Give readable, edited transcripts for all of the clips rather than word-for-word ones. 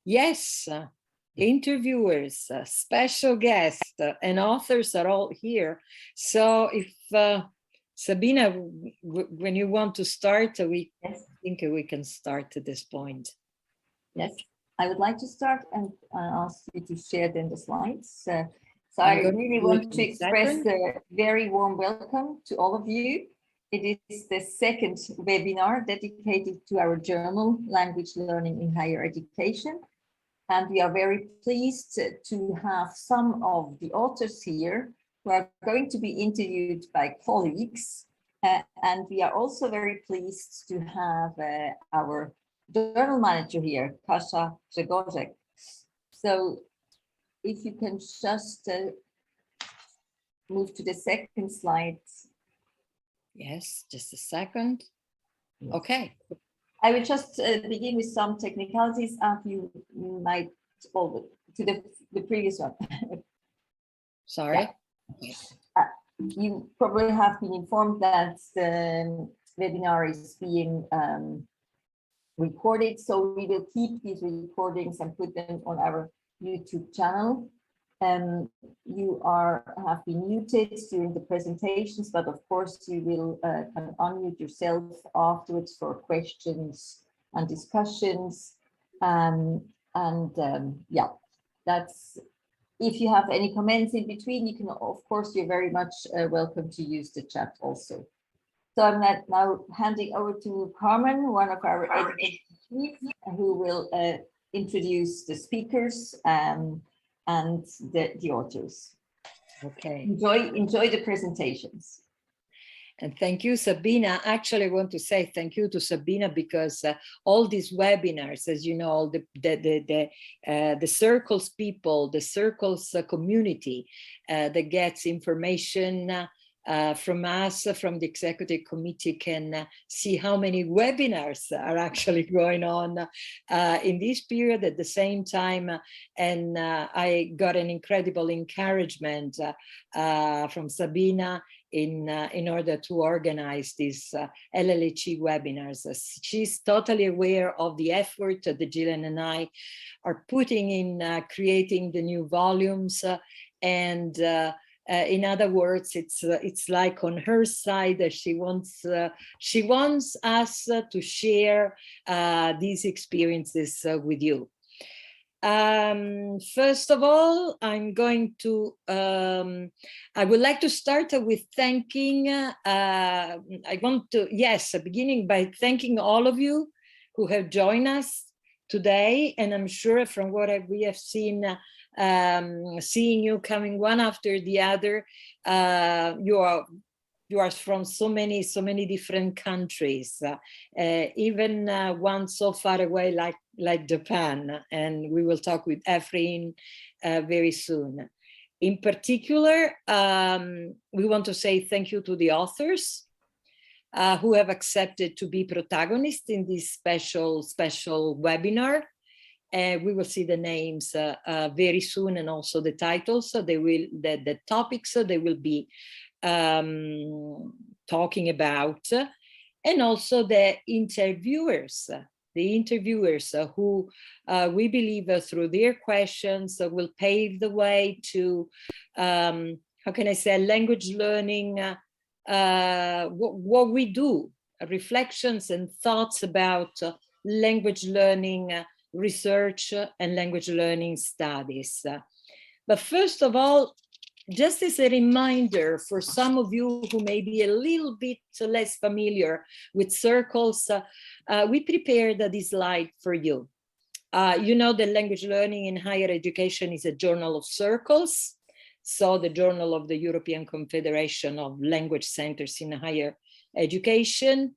Yes, interviewers, special guests, and authors are all here. So if Sabina, when you want to start, we think we can start at this point. Yes, I would like to start and ask you to share then the slides. So I really want to express a very warm welcome to all of you. It is the second webinar dedicated to our journal, Language Learning in Higher Education. And we are very pleased to have some of the authors here who are going to be interviewed by colleagues. And we are also very pleased to have our journal manager here, Kasia Grzegorek. So if you can just move to the second slide. Yes, just a second. Okay. I will just begin with some technicalities, and you might to the previous one. Sorry. Yeah. You probably have been informed that the webinar is being recorded, so we will keep these recordings and put them on our YouTube channel. You have been muted during the presentations, but of course you will can unmute yourself afterwards for questions and discussions. Yeah, that's, if you have any comments in between, you can, of course, you're very much welcome to use the chat also. So I'm now handing over to Carmen, one of our editors, who will introduce the speakers and the authors. Okay. Enjoy the presentations. And thank you, Sabina. Actually, I want to say thank you to Sabina because all these webinars, as you know, all the CercleS people, the CercleS community that gets information from us, from the executive committee, can see how many webinars are actually going on in this period at the same time. And I got an incredible encouragement from Sabina in order to organize these LLHE webinars. She's totally aware of the effort that Gillian and I are putting in creating the new volumes, and in other words, it's like on her side, she wants us to share these experiences with you. First of all, I'm going to, I would like to start with thanking, beginning by thanking all of you who have joined us today. And I'm sure from what we have seen, seeing you coming one after the other, you are from so many different countries, even one so far away like Japan, and we will talk with Efrain very soon. In particular, we want to say thank you to the authors who have accepted to be protagonists in this special webinar. We will see the names very soon, and also the titles. So the topics they will be talking about, and also the interviewers who we believe through their questions will pave the way to, how can I say, language learning, what we do, reflections and thoughts about language learning research and language learning studies. But first of all, just as a reminder for some of you who may be a little bit less familiar with CercleS, we prepared this slide for you. You know that language learning in higher education is a journal of CercleS, so the journal of the European Confederation of Language Centers in Higher Education.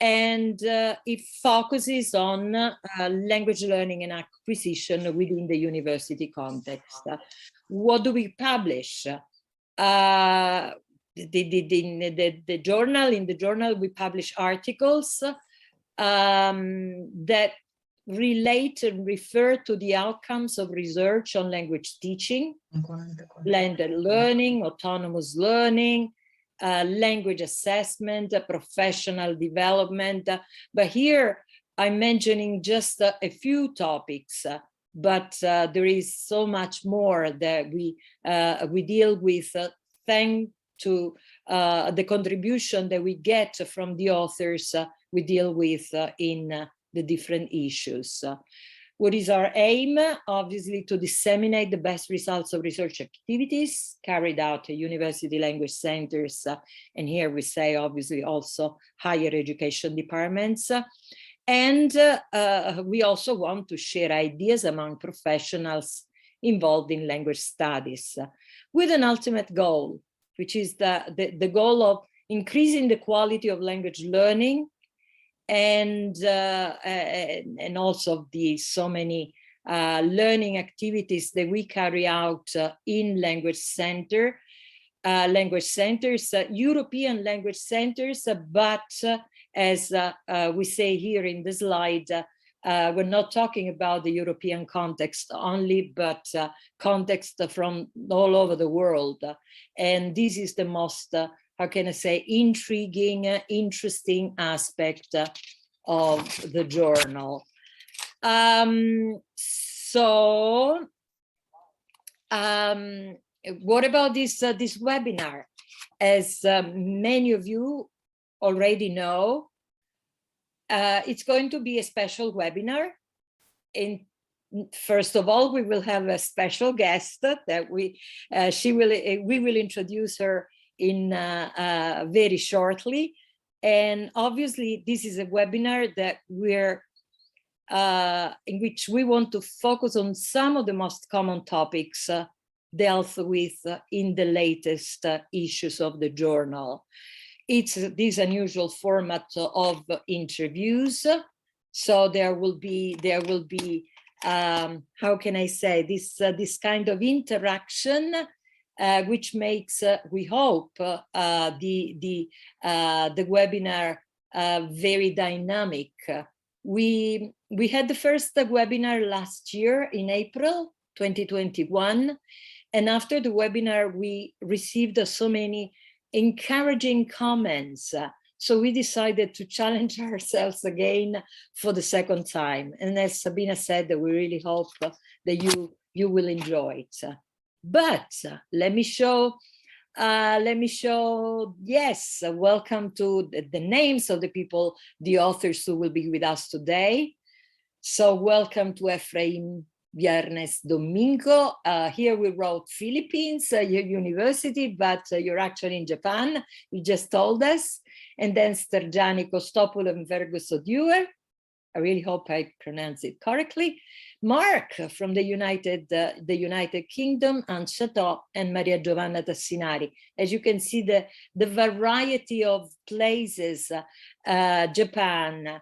And it focuses on language learning and acquisition within the university context. What do we publish? In the journal, we publish articles that relate and refer to the outcomes of research on language teaching, blended learning, autonomous learning, language assessment, professional development. But here I'm mentioning just a few topics. but there is so much more that we deal with thanks to the contribution that we get from the authors we deal with in the different issues. What is our aim? Obviously, to disseminate the best results of research activities carried out at university language centers, and here we say obviously also higher education departments. And we also want to share ideas among professionals involved in language studies with an ultimate goal, which is the goal of increasing the quality of language learning and also the so many learning activities that we carry out in language centers, European language centers, but as we say here in the slide, we're not talking about the European context only, but context from all over the world. And this is the most, how can I say, intriguing, interesting aspect of the journal. What about this webinar? As many of you already know, it's going to be a special webinar. First of all, we will have a special guest that we will introduce her in very shortly. And obviously, this is a webinar that we're in which we want to focus on some of the most common topics dealt with in the latest issues of the journal. It's this unusual format of interviews, so there will be how can I say, this kind of interaction, which makes we hope the webinar very dynamic. We had the first webinar last year in April 2021, and after the webinar we received so many encouraging comments, so we decided to challenge ourselves again for the second time. And as Sabina said, we really hope that you will enjoy it. But let me show, yes, welcome to the names of the people, the authors who will be with us today. So welcome to Efraim Viernes Domingo. Here we wrote Philippines, your university, but you're actually in Japan, you just told us. And then Sterjani Kostopoulos and Fergus Oduer. I really hope I pronounce it correctly. Mark from the United Kingdom, and Chateau, and Maria Giovanna Tassinari. As you can see, the variety of places, Japan,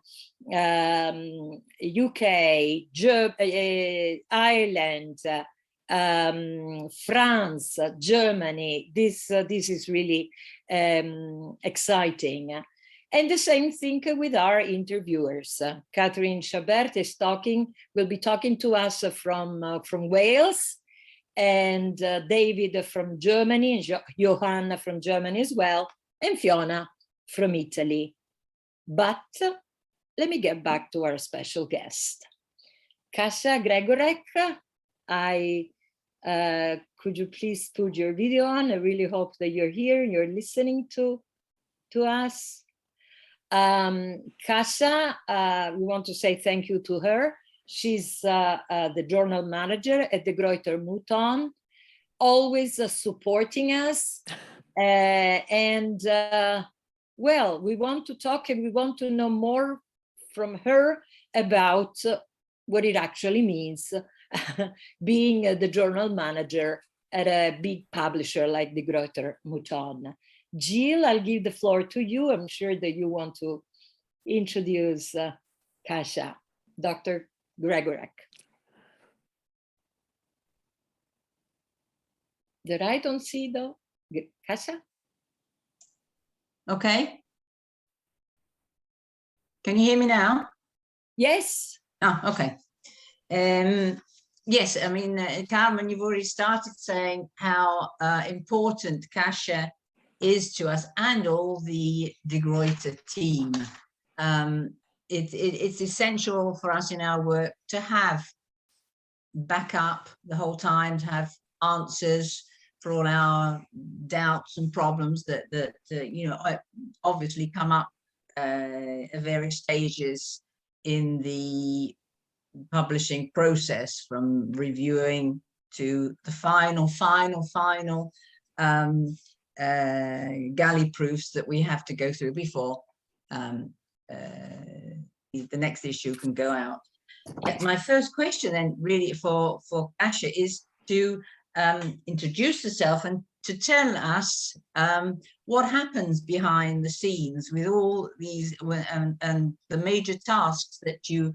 UK, Ireland, France, Germany. This is really exciting. And the same thing with our interviewers. Catherine Chabert will be talking to us from Wales, and David from Germany, and Johanna from Germany as well, and Fiona from Italy. But let me get back to our special guest. Kasia Gregorek, could you please put your video on? I really hope that you're here, you're listening to us. Kasia, we want to say thank you to her. She's the journal manager at the Gruyter Mouton, always supporting us. Well, we want to talk and we want to know more from her about what it actually means being the journal manager at a big publisher like the Gruyter Mouton. Jill, I'll give the floor to you. I'm sure that you want to introduce Kasia, Dr. Gregorek. That I don't see though. Kasia? Okay. Can you hear me now? Yes. Oh, okay. Yes, I mean, Carmen, you've already started saying how important Kasia is to us and all the De Gruyter team. It's essential for us in our work to have backup the whole time, to have answers for all our doubts and problems that you know, obviously come up at various stages in the publishing process, from reviewing to the final galley proofs that we have to go through before the next issue can go out. My first question then really for Kasia is to introduce herself and to tell us what happens behind the scenes with all these and the major tasks that you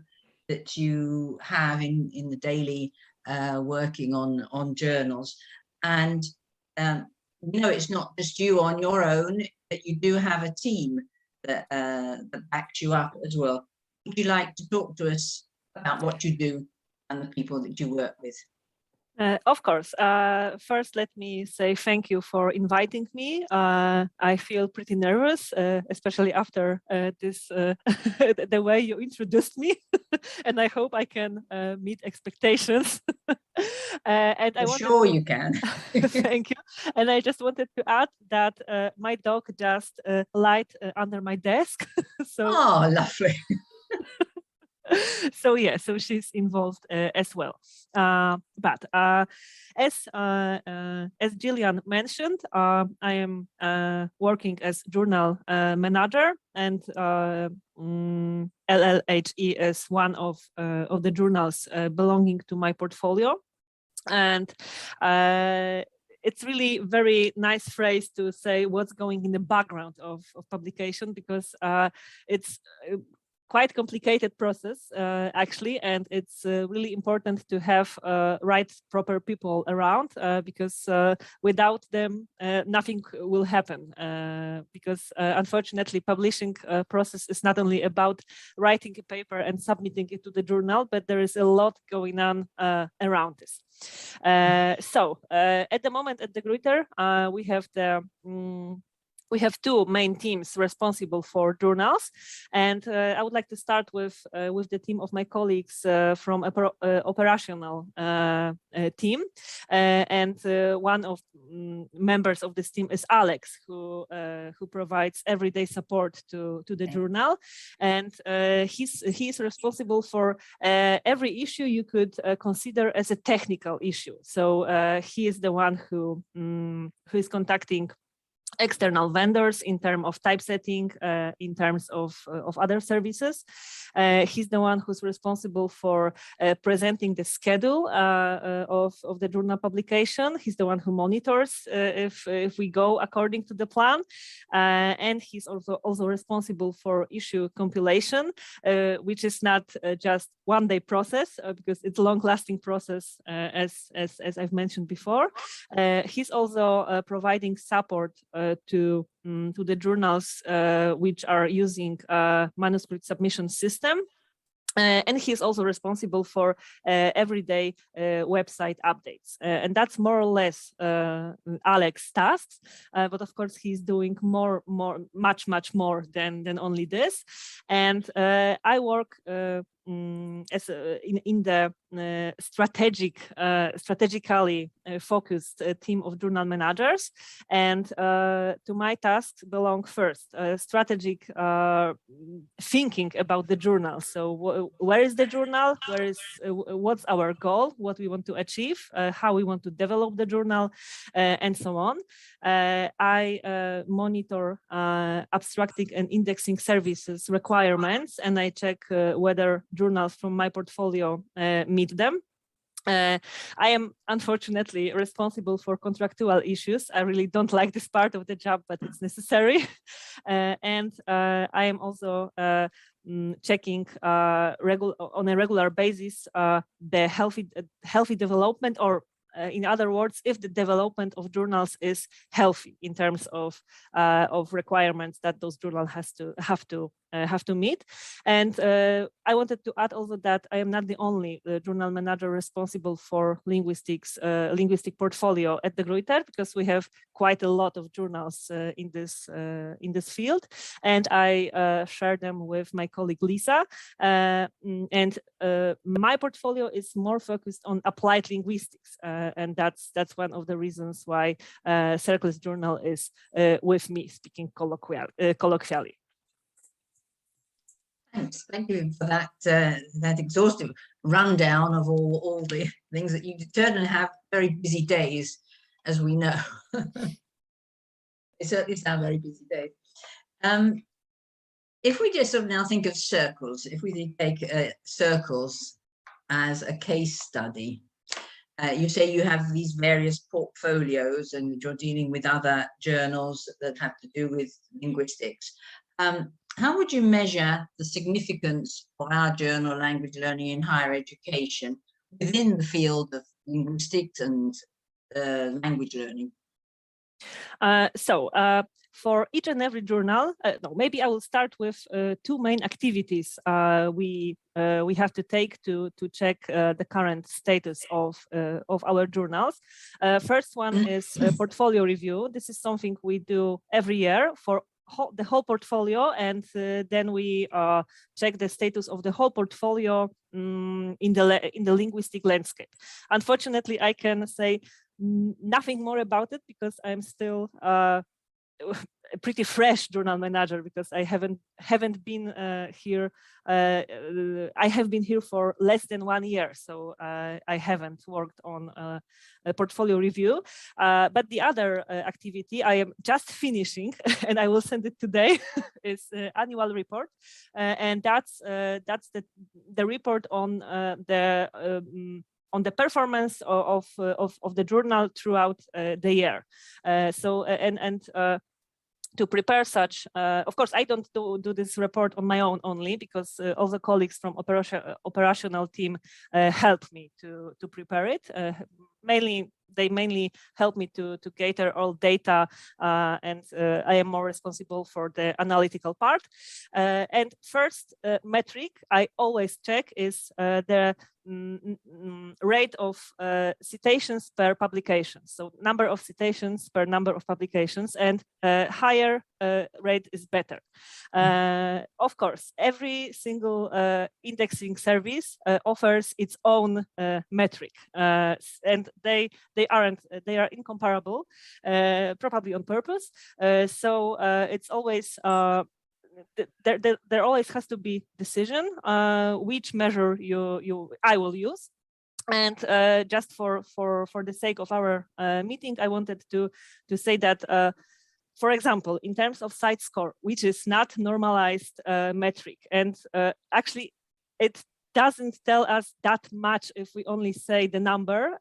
have in the daily working on journals. And you know, it's not just you on your own, but you do have a team that backs you up as well. Would you like to talk to us about what you do and the people that you work with? Of course. First, let me say thank you for inviting me. I feel pretty nervous, especially after this, the way you introduced me, and I hope I can meet expectations. And I sure you can. Thank you. And I just wanted to add that my dog just lied under my desk. So. Oh, lovely. So yeah, so she's involved as well. But as Gillian mentioned, I am working as journal manager, and LLHE is one of the journals belonging to my portfolio. And it's really very nice phrase to say what's going in the background of publication, because it's quite complicated process actually, and it's really important to have right proper people around, because without them nothing will happen, because unfortunately publishing process is not only about writing a paper and submitting it to the journal, but there is a lot going on around this. So at the moment at the Gruyter we have two main teams responsible for journals, and I would like to start with the team of my colleagues from operational team, and one of members of this team is Alex, who provides everyday support to the journal, and he's responsible for every issue you could consider as a technical issue. So he is the one who is contacting external vendors in terms of typesetting, in terms of other services. He's the one who's responsible for presenting the schedule of the journal publication. He's the one who monitors if we go according to the plan, and he's also responsible for issue compilation, which is not just one-day process, because it's a long-lasting process, as I've mentioned before. He's also providing support to the journals which are using manuscript submission system. And he's also responsible for everyday website updates. And that's more or less Alex's tasks. But of course, he's doing much more than only this. And I work as in the strategically focused team of journal managers, and to my tasks belong first strategic thinking about the journal. So where is the journal? What's our goal? What we want to achieve? How we want to develop the journal, and so on. I monitor abstracting and indexing services requirements, and I check whether journals from my portfolio meet them. I am unfortunately responsible for contractual issues. I really don't like this part of the job, but it's necessary. And I am also checking on a regular basis the healthy development, or in other words, if the development of journals is healthy in terms of requirements that those journals have to meet. And I wanted to add also that I am not the only journal manager responsible for linguistic portfolio at the Gruyter, because we have quite a lot of journals in this field, and I share them with my colleague Lisa. And my portfolio is more focused on applied linguistics, and that's one of the reasons why CercleS journal is with me, speaking colloquially. Thanks. Thank you for that exhaustive rundown of all the things that you certainly have very busy days, as we know. They certainly sound very busy days. If we just sort of now think of CercleS, if we take CercleS as a case study, you say you have these various portfolios and you're dealing with other journals that have to do with linguistics. How would you measure the significance of our journal, Language Learning in Higher Education, within the field of linguistics and language learning? For each and every journal, maybe I will start with two main activities we have to take to check the current status of our journals. First one is a portfolio review. This is something we do every year for the whole portfolio, and then we check the status of the whole portfolio in the linguistic landscape. Unfortunately, I can say nothing more about it because I'm still a pretty fresh journal manager, because I haven't been here. I have been here for less than 1 year, so I haven't worked on a portfolio review. But the other activity I am just finishing, and I will send it today, is annual report, and that's the report on the performance of the journal throughout the year. To prepare such, of course, I don't do this report on my own only, because all the colleagues from operational team help me to prepare it. They mainly help me to gather all data, and I am more responsible for the analytical part. And first metric I always check is the rate of citations per publication, so number of citations per number of publications, and higher rate is better. Of course, every single indexing service offers its own metric, and they are incomparable, probably on purpose. So it's always there always has to be decision which measure I will use. And just for the sake of our meeting, I wanted to say that, for example, in terms of site score, which is not normalized metric, and actually it doesn't tell us that much if we only say the number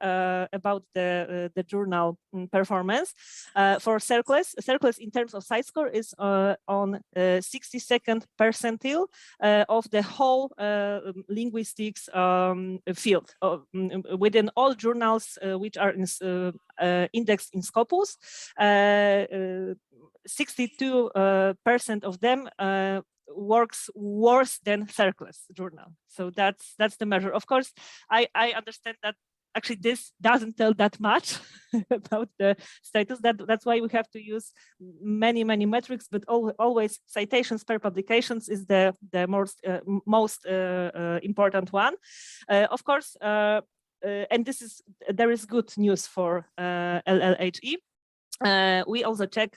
about the journal performance. For CercleS in terms of site score is on 62nd percentile of the whole linguistics field within all journals which are indexed in Scopus. 62% of them works worse than CercleS journal. So that's the measure. Of course, I understand that actually this doesn't tell that much about the status. That's why we have to use many metrics, but always citations per publications is the most important one. Of course, and there is good news for LLHE. We also check,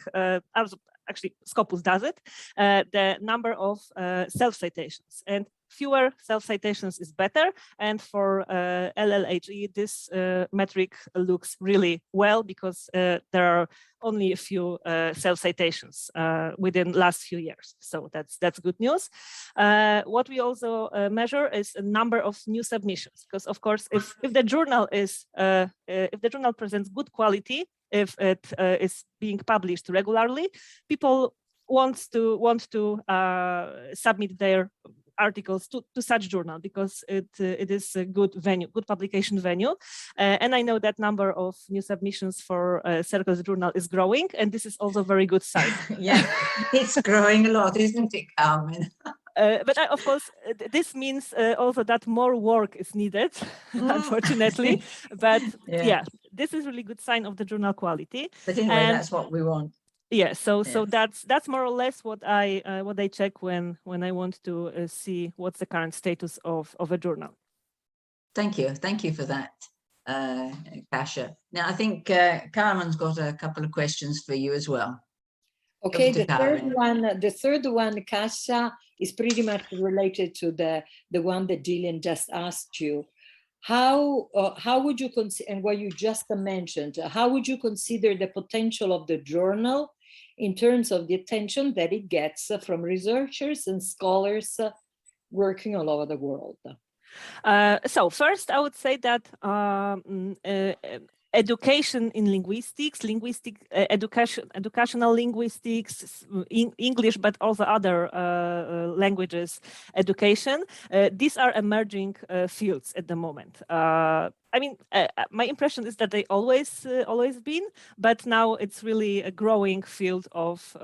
actually Scopus does it, the number of self-citations, and fewer self-citations is better. And for LLHE, this metric looks really well, because there are only a few self-citations within last few years. So that's good news. What we also measure is a number of new submissions, because of course, if the journal presents good quality, if it is being published regularly, people want to submit their articles to such journal, because it is a good venue, good publication venue. And I know that number of new submissions for CercleS journal is growing, and this is also a very good sign. Yeah, it's growing a lot, isn't it, Carmen? But of course, this means also that more work is needed, unfortunately. But yeah, this is really good sign of the journal quality. But anyway, and that's what we want. Yeah, so that's more or less what I check when I want to see what's the current status of a journal. Thank you for that, Kasia. Now I think Carmen's got a couple of questions for you as well. Okay, the third one, Kasia, is pretty much related to the one that Gillian just asked you. How would you consider, and what you just mentioned, how would you consider the potential of the journal in terms of the attention that it gets from researchers and scholars working all over the world? So first, I would say that education in linguistics, educational linguistics, English, but also other languages education, these are emerging fields at the moment. I mean, my impression is that they always been, but now it's really a growing field of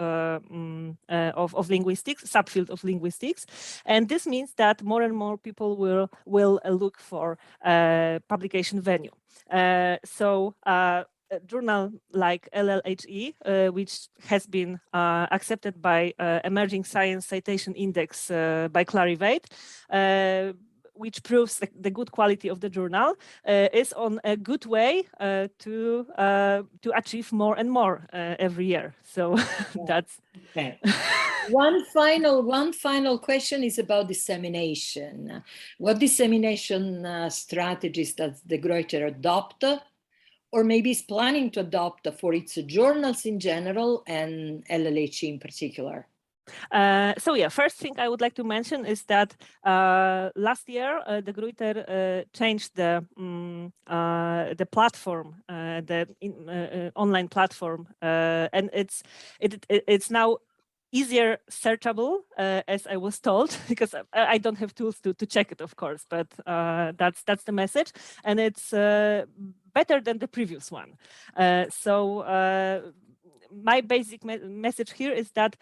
linguistics, subfield of linguistics, and this means that more and more people will look for publication venue. So a journal like LLHE, which has been accepted by Emerging Science Citation Index by Clarivate, which proves the good quality of the journal, is on a good way to achieve more and more every year. So that's okay. One final question is about dissemination. What dissemination strategies does De Gruyter adopt, or maybe is planning to adopt for its journals in general and LLHE in particular? So yeah, first thing I would like to mention is that last year De Gruyter changed the platform, the online platform, and it's now easier searchable, as I was told, because I don't have tools to check it, of course, but that's the message, and it's better than the previous one. So my basic message here is that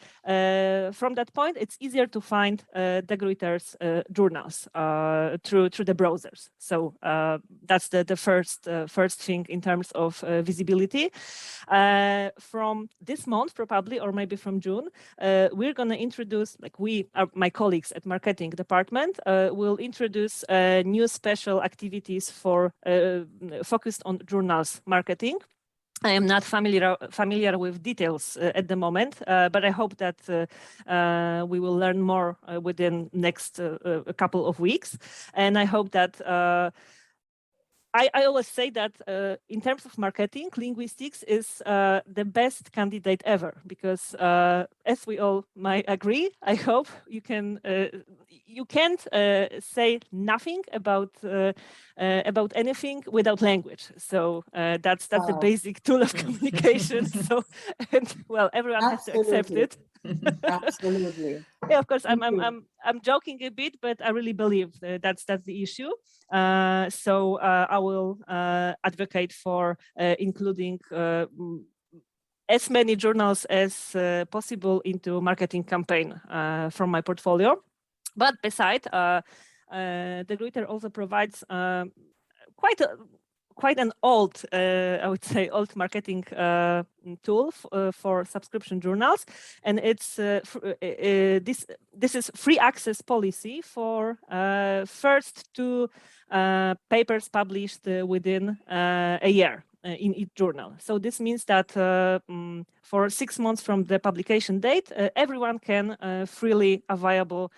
from that point, it's easier to find De Gruyter's journals through the browsers. So that's the first thing in terms of visibility. From this month, probably, or maybe from June, we're going to introduce, like my colleagues at marketing department will introduce new special activities for focused on journals marketing. I am not familiar with details at the moment, but I hope that we will learn more within next a couple of weeks. And I hope that I always say that in terms of marketing, linguistics is the best candidate ever, because as we all might agree, I hope you can't say nothing about anything without language. So that's the basic tool of communication. So, and well, everyone has to accept it. Absolutely. Yeah, of course. I'm joking a bit, but I really believe that's the issue. So I will advocate for including as many journals as possible into marketing campaign from my portfolio. But beside, De Gruyter also provides quite an old, I would say, old marketing tool for subscription journals, and it's this is free access policy for first two papers published within a year in each journal. So this means that for 6 months from the publication date, everyone can freely available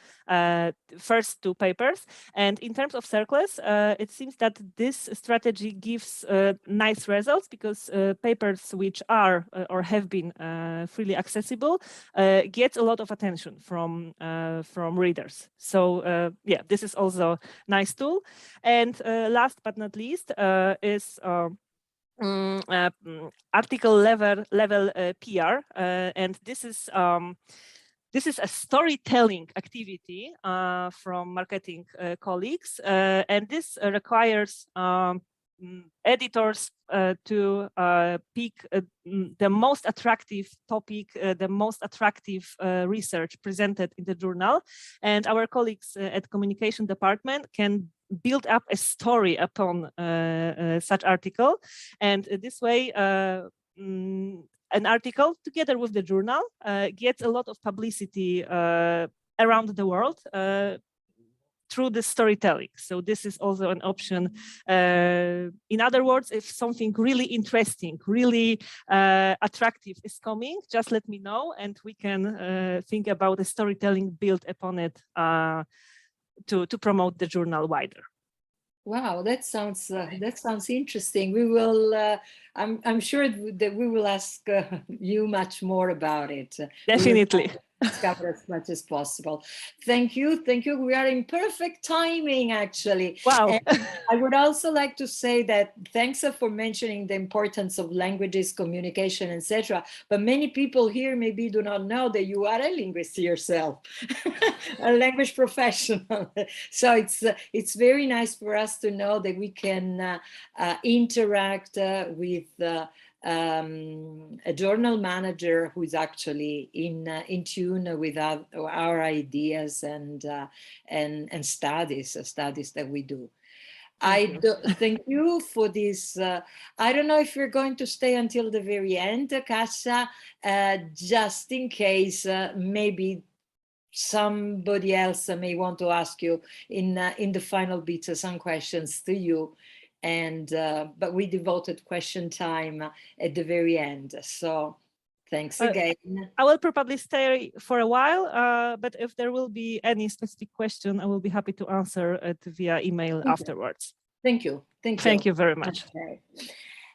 first two papers. And in terms of CercleS, it seems that this strategy gives nice results, because papers which are or have been freely accessible get a lot of attention from readers. So yeah, this is also a nice tool. And last but not least is article level PR, and this is this is a storytelling activity from marketing colleagues, and this requires editors to pick the most attractive topic, the most attractive research presented in the journal. And our colleagues at communication department can build up a story upon such article. And this way, an article together with the journal gets a lot of publicity around the world through the storytelling. So this is also an option. In other words, if something really interesting, really attractive is coming, just let me know and we can think about the storytelling built upon it to promote the journal wider. Wow, that sounds interesting. We will. I'm sure that we will ask you much more about it. Definitely. Discover as much as possible. Thank you. We are in perfect timing, actually. Wow. And I would also like to say that thanks for mentioning the importance of languages, communication, etc. But many people here maybe do not know that you are a linguist yourself, a language professional. So it's very nice for us to know that we can interact with a journal manager who is actually in tune with our ideas and studies that we do. Thank you for this. I don't know if you're going to stay until the very end, Kasia, just in case maybe somebody else may want to ask you in the final bit some questions to you. And but we devoted question time at the very end. So thanks again. I will probably stay for a while, but if there will be any specific question, I will be happy to answer it via email afterwards. Thank you. Thank you very much. Okay.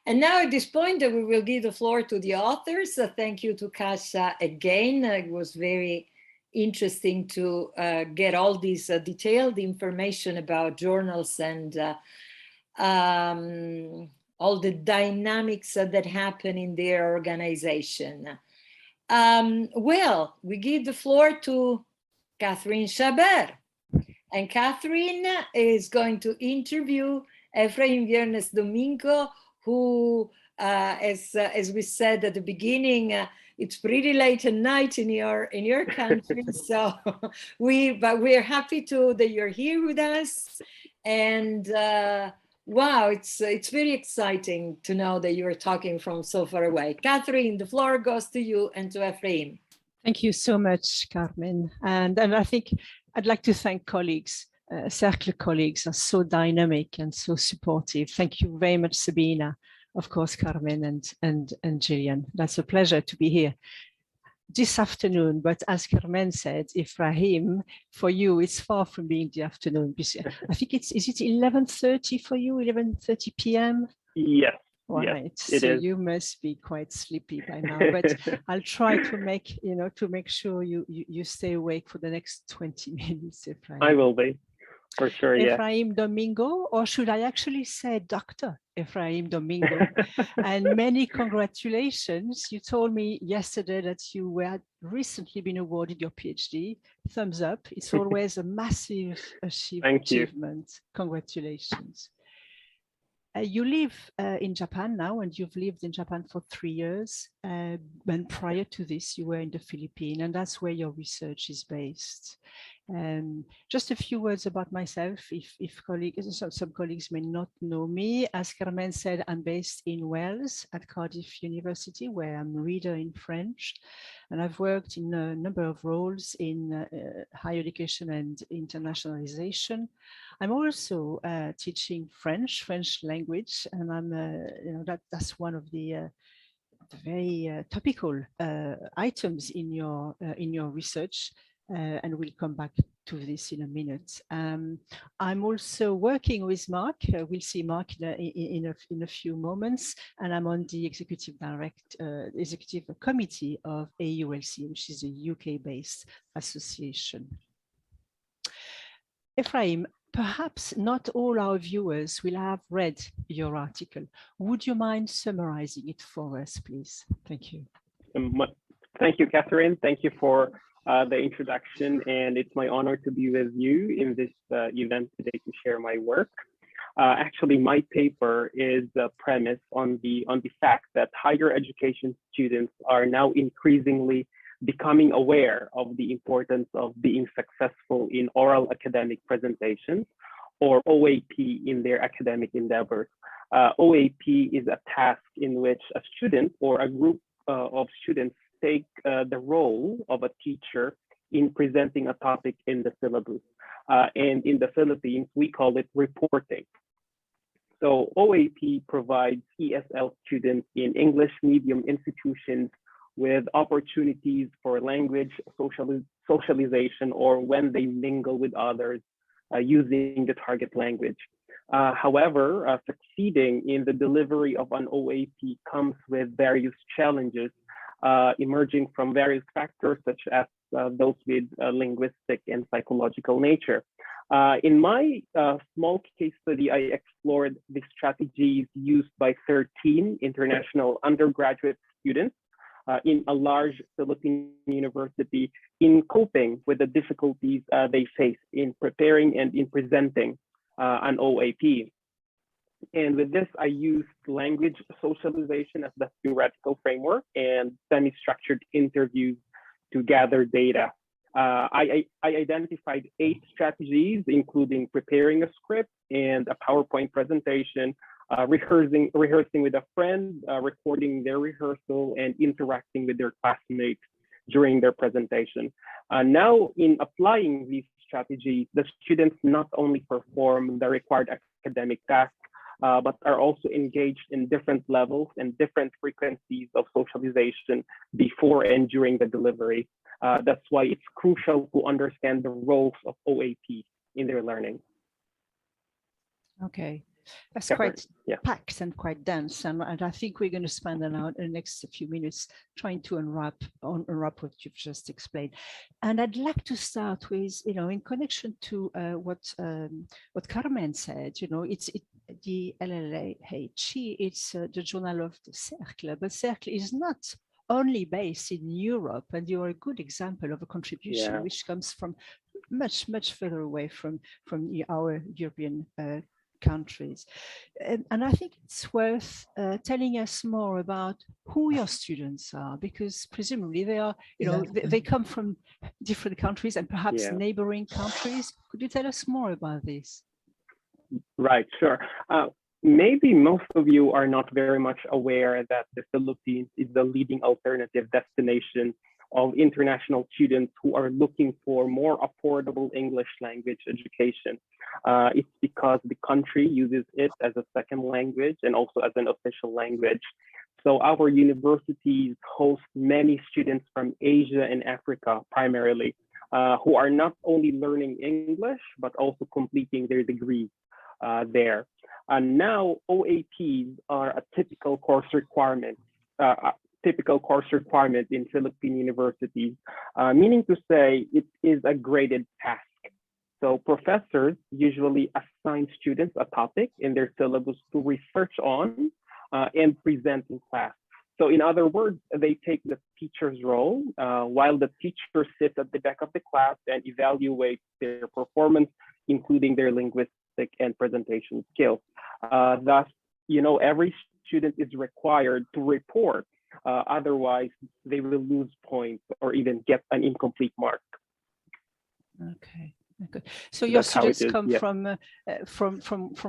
And now at this point, we will give the floor to the authors. Thank you to Kasia again. It was very interesting to get all this detailed information about journals and all the dynamics that happen in their organization. Well, we give the floor to Catherine Chabert. And Catherine is going to interview Efraim Viernes Domingo, who, as we said at the beginning, it's pretty late at night in your country. So we're happy that you're here with us. And wow, it's very exciting to know that you are talking from so far away. Catherine, the floor goes to you and to Efraim. Thank you so much, Carmen. And I think I'd like to thank colleagues. CercleS colleagues are so dynamic and so supportive. Thank you very much, Sabina, of course, Carmen and Gillian. That's a pleasure to be here this afternoon, but as Carmen said, Efraim, for you, it's far from being the afternoon. I think is it 11:30 for you, 11:30 p.m.? Yes. Right. Yes, so you must be quite sleepy by now, but I'll try to make sure you stay awake for the next 20 minutes, Efraim. I will be, for sure, yeah. Efraim Domingo, or should I actually say Dr. Efraim Domingo? And many congratulations. You told me yesterday that you had recently been awarded your PhD. Thumbs up. It's always a massive achievement. Congratulations. You live in Japan now, and you've lived in Japan for 3 years. And prior to this, you were in the Philippines, and that's where your research is based. Just a few words about myself, if some colleagues may not know me. As Carmen said, I'm based in Wales at Cardiff University, where I'm a reader in French. And I've worked in a number of roles in higher education and internationalization. I'm also teaching French language, and I'm, that's one of the very topical items in your research. And we'll come back to this in a minute. I'm also working with Mark. We'll see Mark in a few moments, and I'm on the executive committee of AULC, which is a UK-based association. Efraim, perhaps not all our viewers will have read your article. Would you mind summarizing it for us, please? Thank you. Thank you, Catherine. Thank you for the introduction, and it's my honor to be with you in this event today to share my work. Actually, my paper is premised on the fact that higher education students are now increasingly becoming aware of the importance of being successful in oral academic presentations, or OAP, in their academic endeavors. OAP is a task in which a student or a group of students take the role of a teacher in presenting a topic in the syllabus. And in the Philippines, we call it reporting. So OAP provides ESL students in English medium institutions with opportunities for language socialization, or when they mingle with others using the target language. However, succeeding in the delivery of an OAP comes with various challenges emerging from various factors, such as those with linguistic and psychological nature. In my small case study, I explored the strategies used by 13 international undergraduate students in a large Philippine university in coping with the difficulties they face in preparing and in presenting an OAP. And with this, I used language socialization as the theoretical framework and semi-structured interviews to gather data. I identified 8 strategies, including preparing a script and a PowerPoint presentation, rehearsing with a friend, recording their rehearsal, and interacting with their classmates during their presentation. Now, in applying these strategies, the students not only perform the required academic tasks, but are also engaged in different levels and different frequencies of socialization before and during the delivery. That's why it's crucial to understand the roles of OAP in their learning. Okay, that's quite packed and quite dense, and I think we're going to spend the next few minutes trying to unwrap what you've just explained. And I'd like to start with, in connection to what Carmen said. It's the LLHE, it's the journal of the CercleS, but CercleS is not only based in Europe, and you're a good example of a contribution which comes from much further away from our European countries. And I think it's worth telling us more about who your students are, because presumably they are, they come from different countries and perhaps neighboring countries. Could you tell us more about this? Right, sure. Maybe most of you are not very much aware that the Philippines is the leading alternative destination of international students who are looking for more affordable English language education. It's because the country uses it as a second language and also as an official language. So our universities host many students from Asia and Africa primarily, who are not only learning English, but also completing their degrees there. And now OAPs are a typical course requirement in Philippine universities, meaning to say it is a graded task. So professors usually assign students a topic in their syllabus to research on and present in class. So in other words, they take the teacher's role while the teacher sits at the back of the class and evaluates their performance, including their linguistic and presentation skills. Thus, every student is required to report. Otherwise, they will lose points or even get an incomplete mark. Okay. So your students come from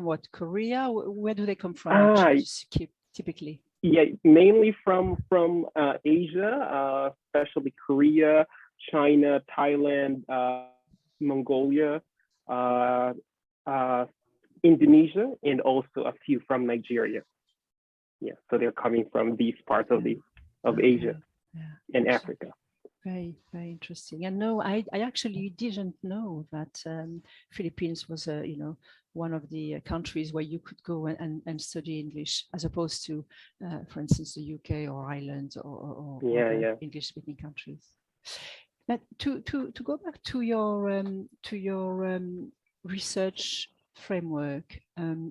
what? Korea? Where do they come from? Typically. Yeah, mainly from Asia, especially Korea, China, Thailand, Mongolia, Indonesia, and also a few from Nigeria. Yeah, so they're coming from these parts of Asia and Africa. Very, very interesting. And no, I actually didn't know that Philippines was one of the countries where you could go and study English, as opposed to, for instance, the UK or Ireland or English-speaking countries. But to go back to your research framework,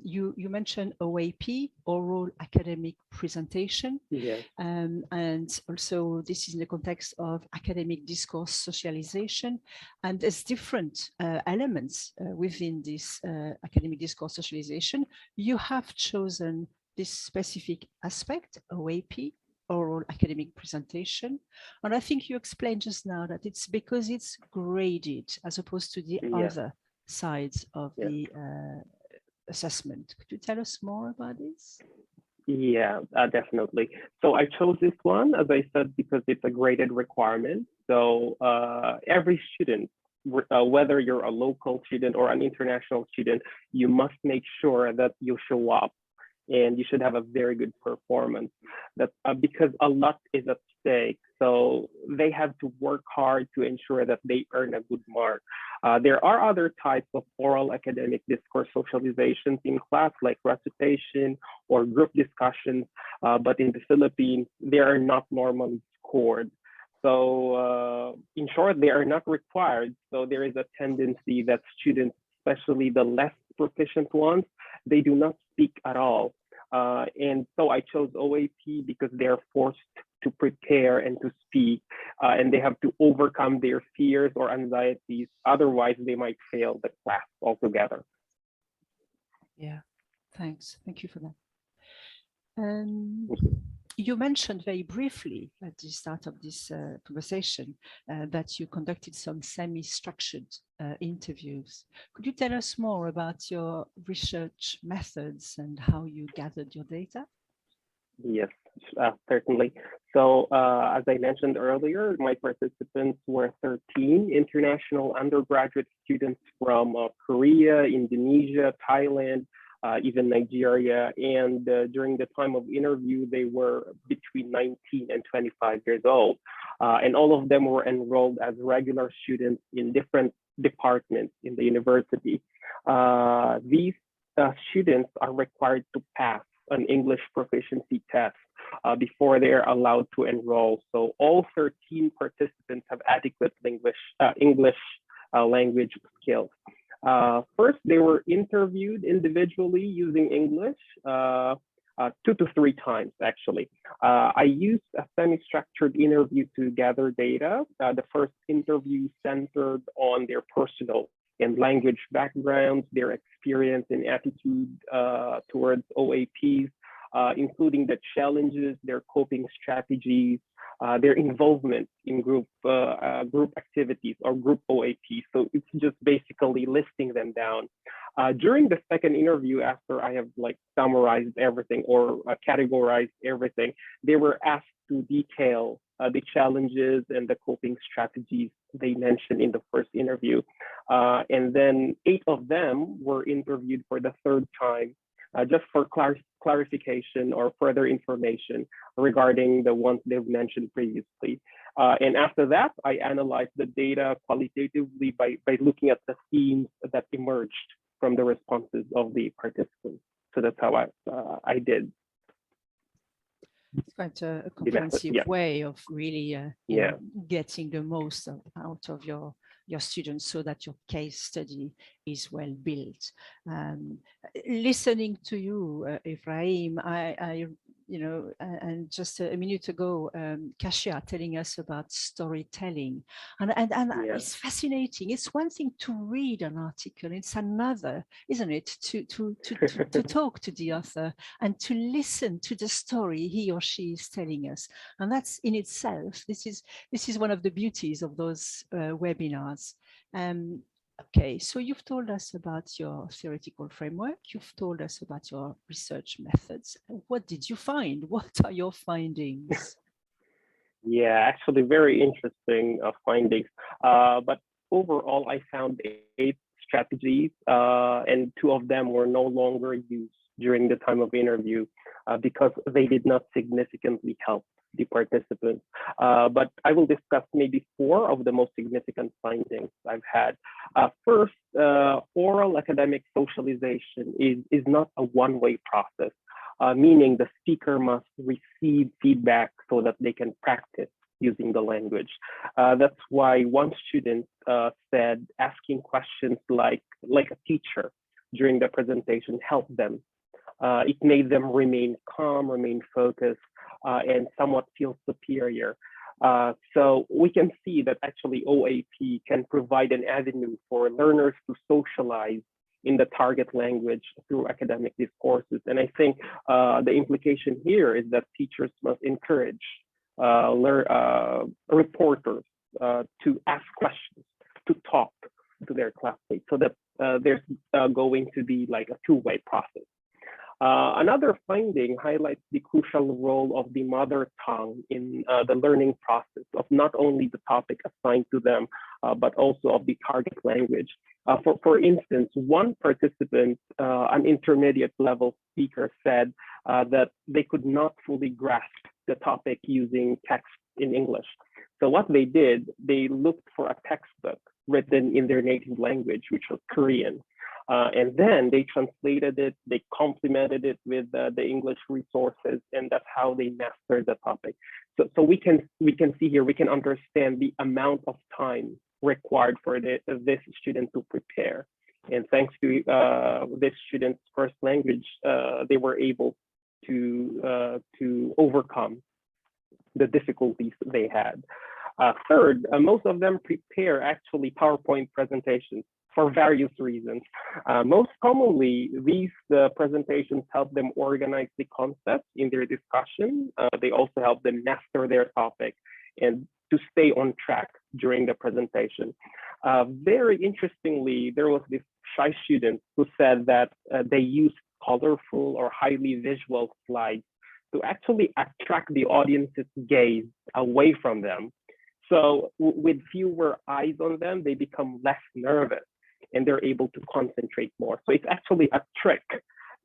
you mentioned OAP, oral academic presentation. Yeah. And also this is in the context of academic discourse socialization. And there's different elements within this academic discourse socialization. You have chosen this specific aspect, OAP, oral academic presentation. And I think you explained just now that it's because it's graded as opposed to the other sides of the assessment. Could you tell us more about this? Yeah, definitely. So I chose this one, as I said, because it's a graded requirement. So every student, whether you're a local student or an international student, you must make sure that you show up and you should have a very good performance. That because a lot is at stake. So they have to work hard to ensure that they earn a good mark. There are other types of oral academic discourse socializations in class, like recitation or group discussions, but in the Philippines, they are not normally scored. So in short, they are not required. So there is a tendency that students, especially the less proficient ones, they do not speak at all. And so I chose OAP because they're forced to prepare and to speak, and they have to overcome their fears or anxieties. Otherwise, they might fail the class altogether. Yeah, thanks. Thank you for that. You mentioned very briefly at the start of this conversation that you conducted some semi-structured interviews. Could you tell us more about your research methods and how you gathered your data? Yes, certainly. So as I mentioned earlier, my participants were 13 international undergraduate students from Korea, Indonesia, Thailand, even Nigeria. And during the time of interview, they were between 19 and 25 years old. And all of them were enrolled as regular students in different departments in the university. These students are required to pass an English proficiency test before they're allowed to enroll. So all 13 participants have adequate English language skills. First, they were interviewed individually using English 2 to 3 times, actually. I used a semi-structured interview to gather data. The first interview centered on their personal and language backgrounds, their experience and attitude towards OAPs, including the challenges, their coping strategies, their involvement in group activities or group OAP. So it's just basically listing them down. During the second interview, after I have summarized everything or categorized everything, they were asked to detail the challenges and the coping strategies they mentioned in the first interview. And then 8 of them were interviewed for the third time, just for clarification or further information regarding the ones they've mentioned previously. And after that, I analyzed the data qualitatively by looking at the themes that emerged from the responses of the participants. So that's how I did. It's quite a comprehensive way of really getting the most out of your students so that your case study is well built. Listening to you, Ephraim, and just a minute ago, Kasia telling us about storytelling, and it's fascinating. It's one thing to read an article; it's another, isn't it, to talk to the author and to listen to the story he or she is telling us. And that's in itself. This is one of the beauties of those webinars. Okay, so you've told us about your theoretical framework. You've told us about your research methods. What did you find? What are your findings? Yeah, actually very interesting findings. But overall, I found 8 strategies and 2 of them were no longer used during the time of interview because they did not significantly help the participants. But I will discuss maybe 4 of the most significant findings I've had. First, oral academic socialization is not a one-way process, meaning the speaker must receive feedback so that they can practice using the language. That's why one student said asking questions like a teacher during the presentation helped them. It made them remain calm, remain focused, and somewhat feel superior. So we can see that actually OAP can provide an avenue for learners to socialize in the target language through academic discourses. And I think the implication here is that teachers must encourage reporters to ask questions, to talk to their classmates, so that there's going to be like a two-way process. Another finding highlights the crucial role of the mother tongue in the learning process of not only the topic assigned to them, but also of the target language. For instance, one participant, an intermediate level speaker, said that they could not fully grasp the topic using text in English. So what they did, they looked for a textbook written in their native language, which was Korean. And then they translated it, they complemented it with the English resources, and that's how they mastered the topic. So we can see here, we can understand the amount of time required for this student to prepare. And thanks to this student's first language, they were able to overcome the difficulties they had. Third, most of them prepare actually PowerPoint presentations for various reasons. Most commonly, these presentations help them organize the concepts in their discussion. They also help them master their topic and to stay on track during the presentation. Very interestingly, there was this shy student who said that they used colorful or highly visual slides to actually attract the audience's gaze away from them. So with fewer eyes on them, they become less nervous and they're able to concentrate more. So it's actually a trick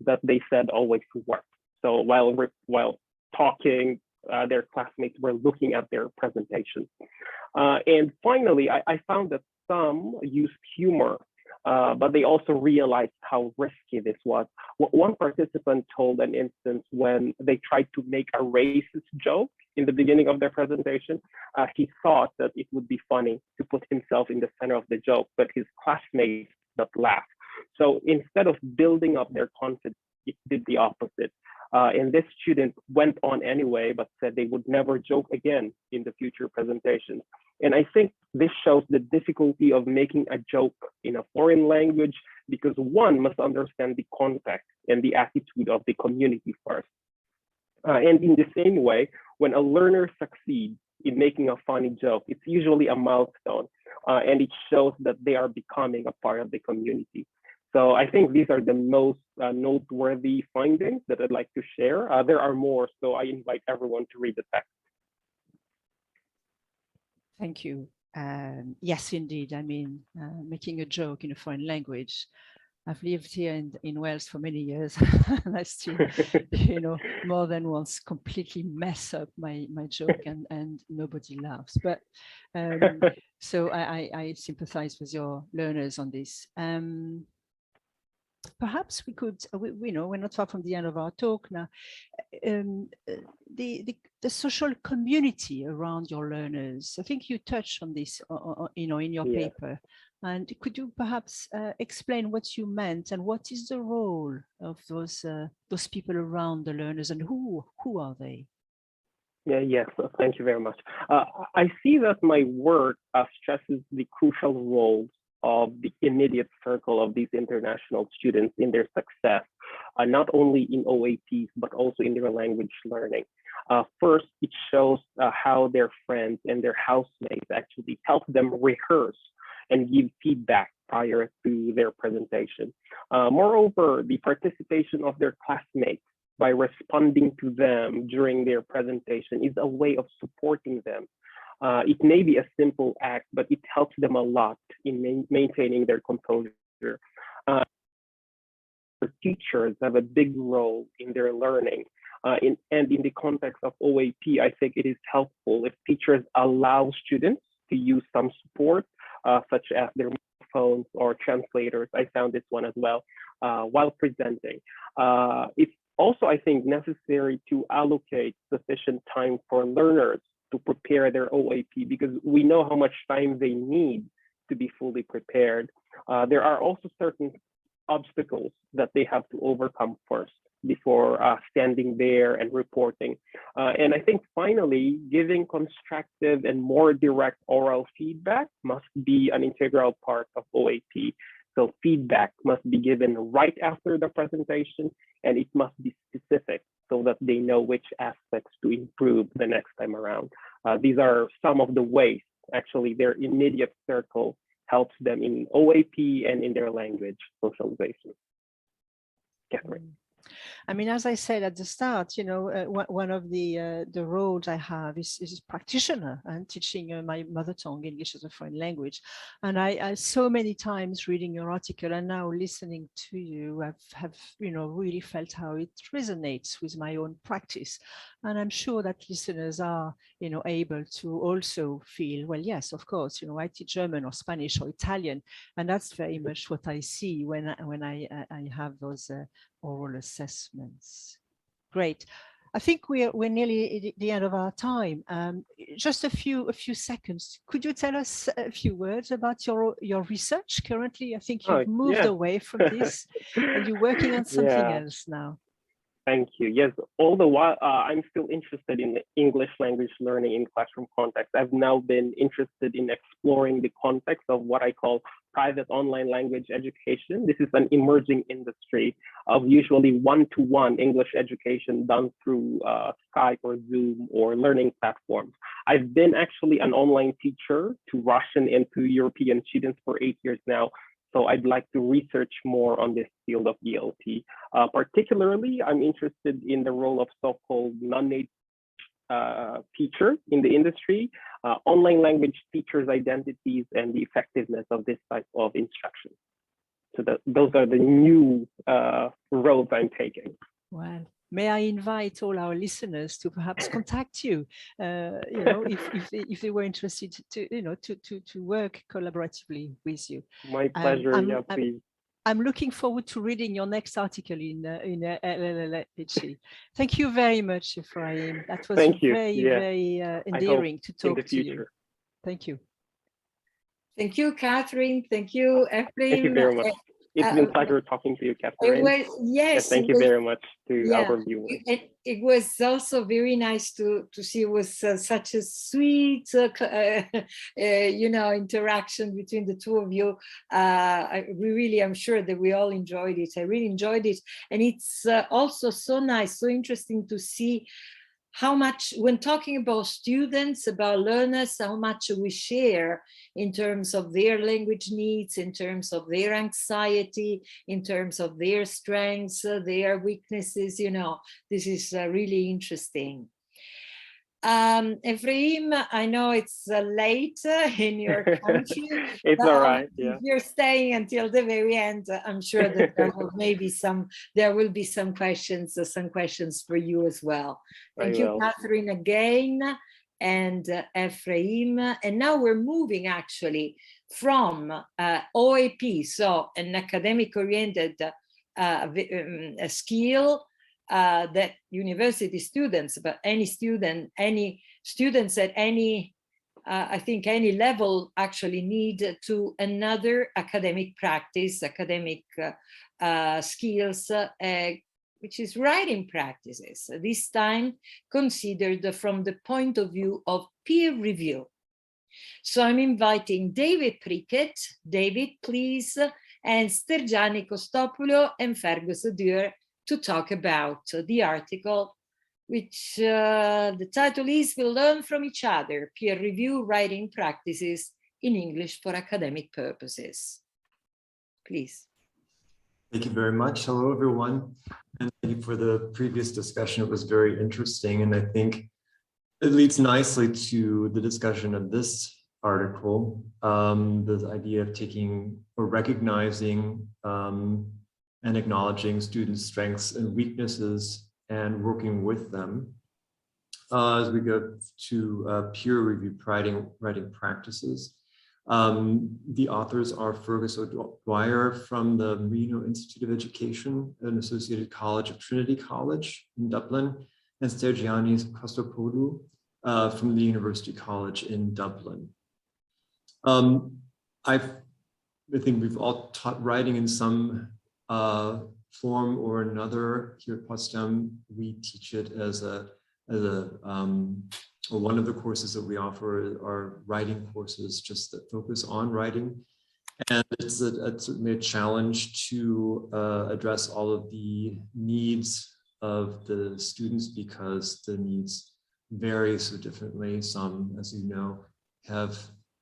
that they said always works. So while talking, their classmates were looking at their presentation. And finally, I found that some used humor, but they also realized how risky this was. One participant told an instance when they tried to make a racist joke in the beginning of their presentation. He thought that it would be funny to put himself in the center of the joke, but his classmates did not laugh. So instead of building up their confidence, it did the opposite. And this student went on anyway, but said they would never joke again in the future presentations. And I think this shows the difficulty of making a joke in a foreign language, because one must understand the context and the attitude of the community first. And in the same way, when a learner succeeds in making a funny joke, it's usually a milestone, and it shows that they are becoming a part of the community. So I think these are the most noteworthy findings that I'd like to share. There are more, so I invite everyone to read the text. Thank you. Yes, indeed. I mean, making a joke in a foreign language. I've lived here in Wales for many years, and I still, more than once completely mess up my joke, and nobody laughs. But so I sympathize with your learners on this. Perhaps we could, we're not far from the end of our talk now. The social community around your learners. I think you touched on this, in your paper. And could you perhaps explain what you meant and what is the role of those people around the learners, and who are they? Yes, thank you very much. I see that my work stresses the crucial roles of the immediate circle of these international students in their success, not only in OAPs, but also in their language learning. First, it shows how their friends and their housemates actually help them rehearse and give feedback prior to their presentation. Moreover, the participation of their classmates by responding to them during their presentation is a way of supporting them. It may be a simple act, but it helps them a lot in maintaining their composure. Teachers have a big role in their learning. And in the context of OAP, I think it is helpful if teachers allow students to use some support, such as their phones or translators. I found this one as well, while presenting. It's also, I think, necessary to allocate sufficient time for learners to prepare their OAP, because we know how much time they need to be fully prepared. There are also certain obstacles that they have to overcome first before standing there and reporting. And I think finally, giving constructive and more direct oral feedback must be an integral part of OAP. So feedback must be given right after the presentation, and it must be specific so that they know which aspects to improve the next time around. These are some of the ways, actually, their immediate circle helps them in OAP and in their language socialization. Catherine. I mean, as I said at the start, you know, one of the roles I have is practitioner and teaching my mother tongue, English as a foreign language. And I so many times reading your article and now listening to you, have you know, really felt how it resonates with my own practice. And I'm sure that listeners are, you know, able to also feel, well, yes, of course, you know, I teach German or Spanish or Italian, and that's very much what I see when I have those oral assessments. Great. I think we're nearly at the end of our time. Just a few seconds. Could you tell us a few words about your research currently? I think you've moved away from this and you're working on something else now. Thank you. Yes, all the while, I'm still interested in the English language learning in classroom context. I've now been interested in exploring the context of what I call private online language education. This is an emerging industry of usually one-to-one English education done through Skype or Zoom or learning platforms. I've been actually an online teacher to Russian and to European students for 8 years now. So I'd like to research more on this field of ELT. Particularly, I'm interested in the role of so-called non-native teacher in the industry, online language teachers' identities, and the effectiveness of this type of instruction. So those are the new roads I'm taking. Well, may I invite all our listeners to perhaps contact you, you know, if they were interested to, you know, to work collaboratively with you. My pleasure. Yeah, please. I'm looking forward to reading your next article in LLHE. Thank you very much, Ephraim. That was very endearing to talk to you. Thank you. Thank you, Catherine. Thank you, Ephraim. Thank you very much. It's been a pleasure talking to you, Catherine. Yes. Thank you very much to our viewers. It was also very nice to see it was such a sweet, you know, interaction between the two of you. I'm sure that we all enjoyed it. I really enjoyed it. And it's also so nice, so interesting to see how much, when talking about students, about learners, how much we share in terms of their language needs, in terms of their anxiety, in terms of their strengths, their weaknesses, you know, this is really interesting. Ephraim, I know it's late in your country. It's all right. Yeah. If you're staying until the very end, I'm sure that there will be some questions for you as well. Thank you, Catherine, again, and Ephraim. And now we're moving actually from OAP, so an academic-oriented skill that university students, but any students at any, I think any level actually need to another academic practice, academic skills, which is writing practices, this time considered from the point of view of peer review. So I'm inviting David Prickett, David, please, and Stergiani Kostopoulo and Fergus Dur to talk about the article, which the title is "We'll Learn from Each Other, Peer Review Writing Practices in English for Academic Purposes." Please. Thank you very much. Hello, everyone. And thank you for the previous discussion. It was very interesting. And I think it leads nicely to the discussion of this article, the idea of taking or recognizing and acknowledging students' strengths and weaknesses and working with them as we go to peer review writing practices. The authors are Fergus O'Dwyer from the Marino Institute of Education, an associated college of Trinity College in Dublin, and Stergiani Kostopoulo from the University College in Dublin. I think we've all taught writing in some form or another. Here at Potsdam, we teach it as or one of the courses that we offer are writing courses, just that focus on writing. And it's certainly a challenge to address all of the needs of the students because the needs vary so differently. Some, as you know,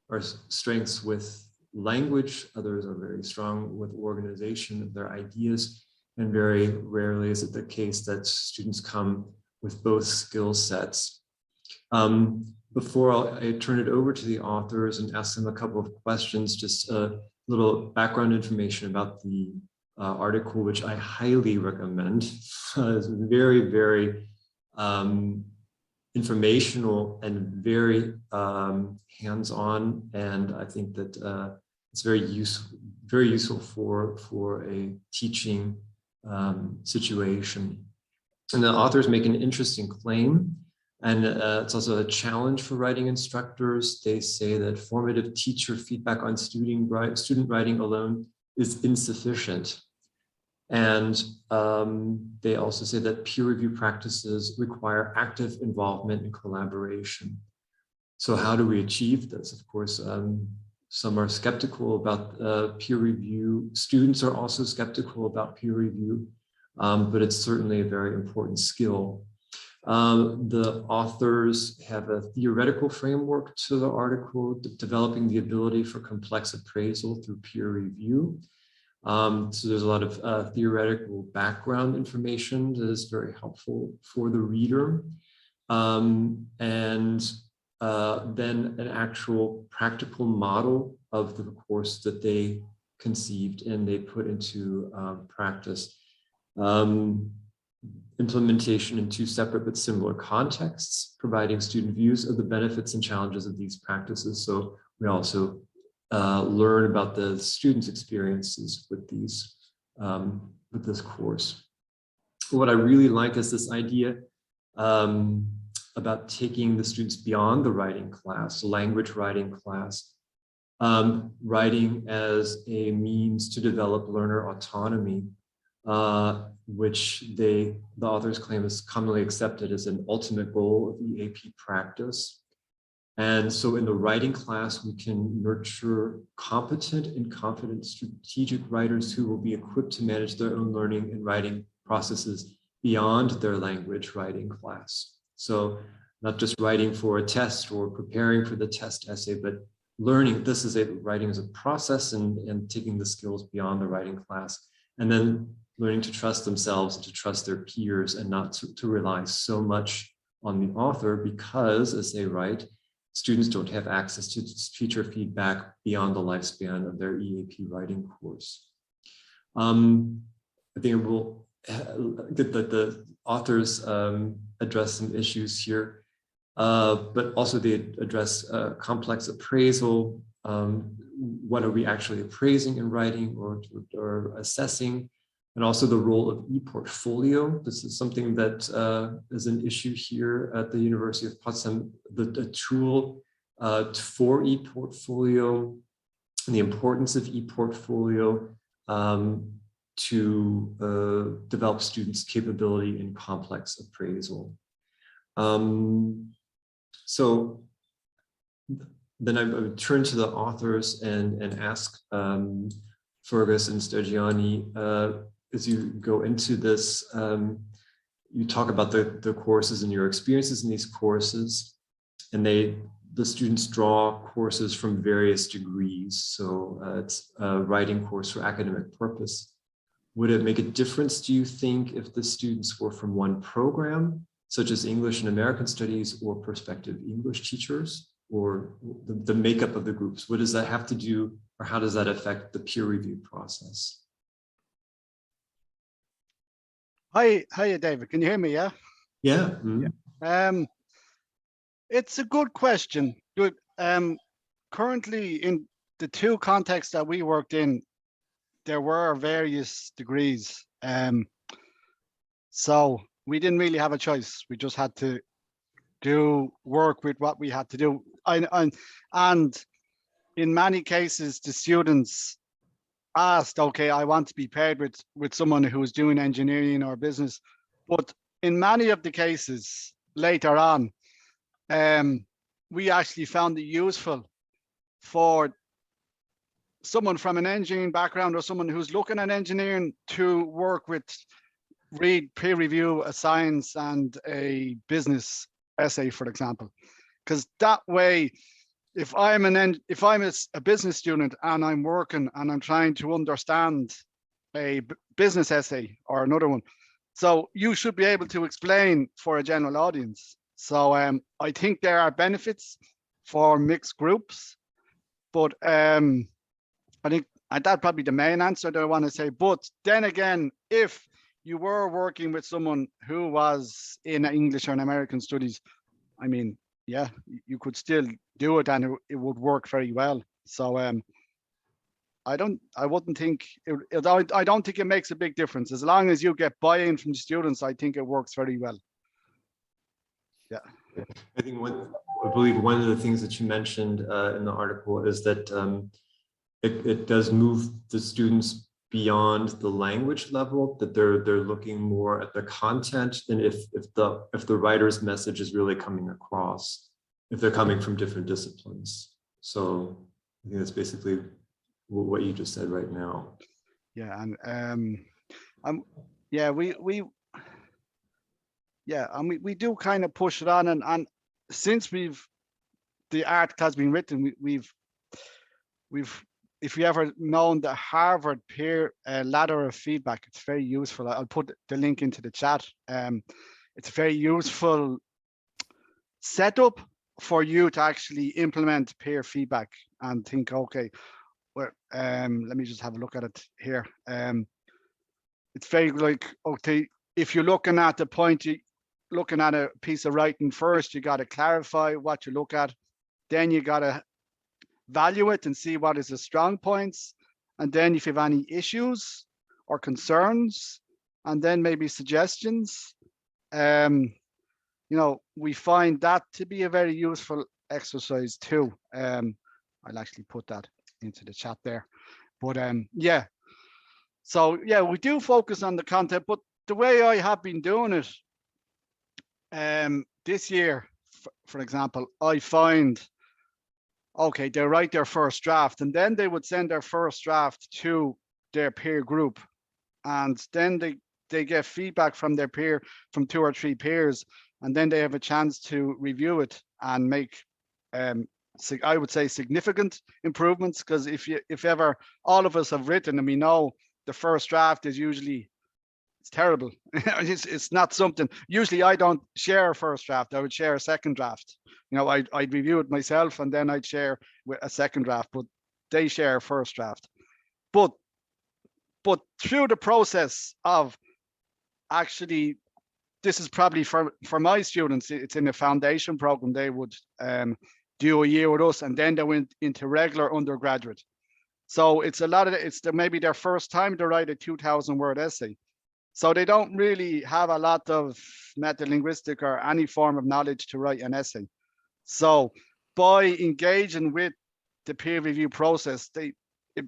are strengths with language, others are very strong with organization of their ideas, and very rarely is it the case that students come with both skill sets. Before I turn it over to the authors and ask them a couple of questions, just a little background information about the article, which I highly recommend. It's very, very informational and very hands-on, and I think that it's very useful for a teaching situation. And the authors make an interesting claim, and it's also a challenge for writing instructors. They say that formative teacher feedback on student writing alone is insufficient. And they also say that peer review practices require active involvement and collaboration. So how do we achieve this? Of course, some are skeptical about peer review. Students are also skeptical about peer review, but it's certainly a very important skill. The authors have a theoretical framework to the article, developing the ability for complex appraisal through peer review. So there's a lot of theoretical background information that is very helpful for the reader. And then an actual practical model of the course that they conceived and they put into practice. Implementation in two separate but similar contexts, providing student views of the benefits and challenges of these practices. So we also learn about the students' experiences with with this course. What I really like is this idea about taking the students beyond the writing class, language writing class, writing as a means to develop learner autonomy, which the authors claim is commonly accepted as an ultimate goal of EAP practice. And so in the writing class, we can nurture competent and confident strategic writers who will be equipped to manage their own learning and writing processes beyond their language writing class. So not just writing for a test or preparing for the test essay, but learning writing as a process and taking the skills beyond the writing class. And then learning to trust themselves and to trust their peers and not to rely so much on the author because, as they write, students don't have access to teacher feedback beyond the lifespan of their EAP writing course. I think it will get that the authors address some issues here, but also they address complex appraisal. What are we actually appraising in writing or assessing? And also the role of e-portfolio. This is something that is an issue here at the University of Potsdam, the tool for e-portfolio and the importance of e-portfolio to develop students' capability in complex appraisal. So then I would turn to the authors and ask Fergus and Stagiani, as you go into this, you talk about the courses and your experiences in these courses, and the students draw courses from various degrees. So it's a writing course for academic purpose. Would it make a difference, do you think, if the students were from one program, such as English and American Studies or prospective English teachers, or the makeup of the groups? What does that have to do, or how does that affect the peer review process? Hiya, David. Can you hear me? Yeah. Yeah. Mm-hmm. It's a good question. Good. Currently, in the two contexts that we worked in, there were various degrees. So we didn't really have a choice. We just had to do work with what we had to do. And in many cases, the students asked, okay, I want to be paired with someone who's doing engineering or business. But in many of the cases later on, we actually found it useful for someone from an engineering background or someone who's looking at engineering to work with, read peer review, a science and a business essay, for example. Because that way, if I'm a business student and I'm working and I'm trying to understand a business essay or another one, so you should be able to explain for a general audience. So I think there are benefits for mixed groups, but I think that's probably the main answer that I want to say. But then again, if you were working with someone who was in English or in American studies, I mean, yeah, you could still do it and it would work very well. So I wouldn't think I don't think it makes a big difference. As long as you get buy-in from the students, I think it works very well. Yeah. I think I believe one of the things that you mentioned in the article is that it does move the students beyond the language level, that they're looking more at the content than if the writer's message is really coming across, if they're coming from different disciplines. So I think that's basically what you just said right now. Yeah, and yeah, we do kind of push it on, and since the article has been written, we've if you ever known the Harvard peer ladder of feedback, it's very useful. I'll put the link into the chat. It's a very useful setup for you to actually implement peer feedback and think, okay, well, let me just have a look at it here. It's very like, okay, if you're looking at the point, looking at a piece of writing first, you got to clarify what you look at. Then you got to value it and see what is the strong points. And then if you have any issues or concerns, and then maybe suggestions, you know, we find that to be a very useful exercise too. I'll actually put that into the chat there. But yeah, so yeah, we do focus on the content, but the way I have been doing it this year, for example, I find, okay, they write their first draft and then they would send their first draft to their peer group, and then they get feedback from their peer, from 2 or 3 peers, and then they have a chance to review it and make I would say significant improvements. Because if ever all of us have written and we know the first draft is usually, it's terrible. It's not something, usually I don't share a first draft, I would share a second draft. You know, I'd review it myself and then I'd share with a second draft, but they share a first draft. But through the process of actually, this is probably for my students, it's in the foundation program, they would do a year with us and then they went into regular undergraduate. So it's a lot of, maybe their first time to write a 2,000 word essay. So they don't really have a lot of metalinguistic or any form of knowledge to write an essay. So by engaging with the peer review process, it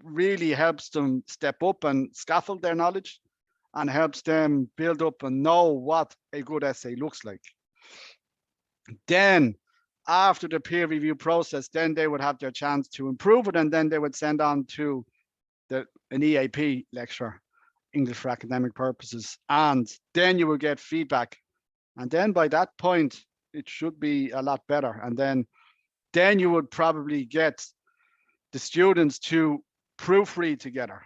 really helps them step up and scaffold their knowledge and helps them build up and know what a good essay looks like. Then after the peer review process, then they would have their chance to improve it, and then they would send on to an EAP lecturer, English for academic purposes, and then you will get feedback. And then by that point, it should be a lot better. And then you would probably get the students to proofread together,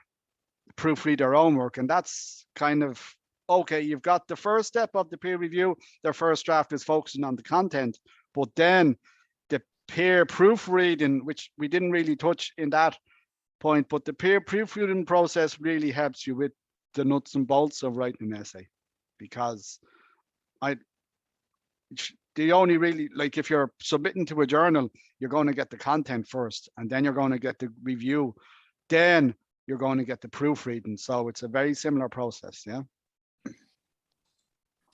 proofread their own work. And that's kind of, okay, you've got the first step of the peer review, their first draft is focusing on the content, but then the peer proofreading, which we didn't really touch in that point, but the peer proofreading process really helps you with the nuts and bolts of writing an essay, because they only really, like, if you're submitting to a journal, you're going to get the content first, and then you're going to get the review, then you're going to get the proofreading. So it's a very similar process. Yeah.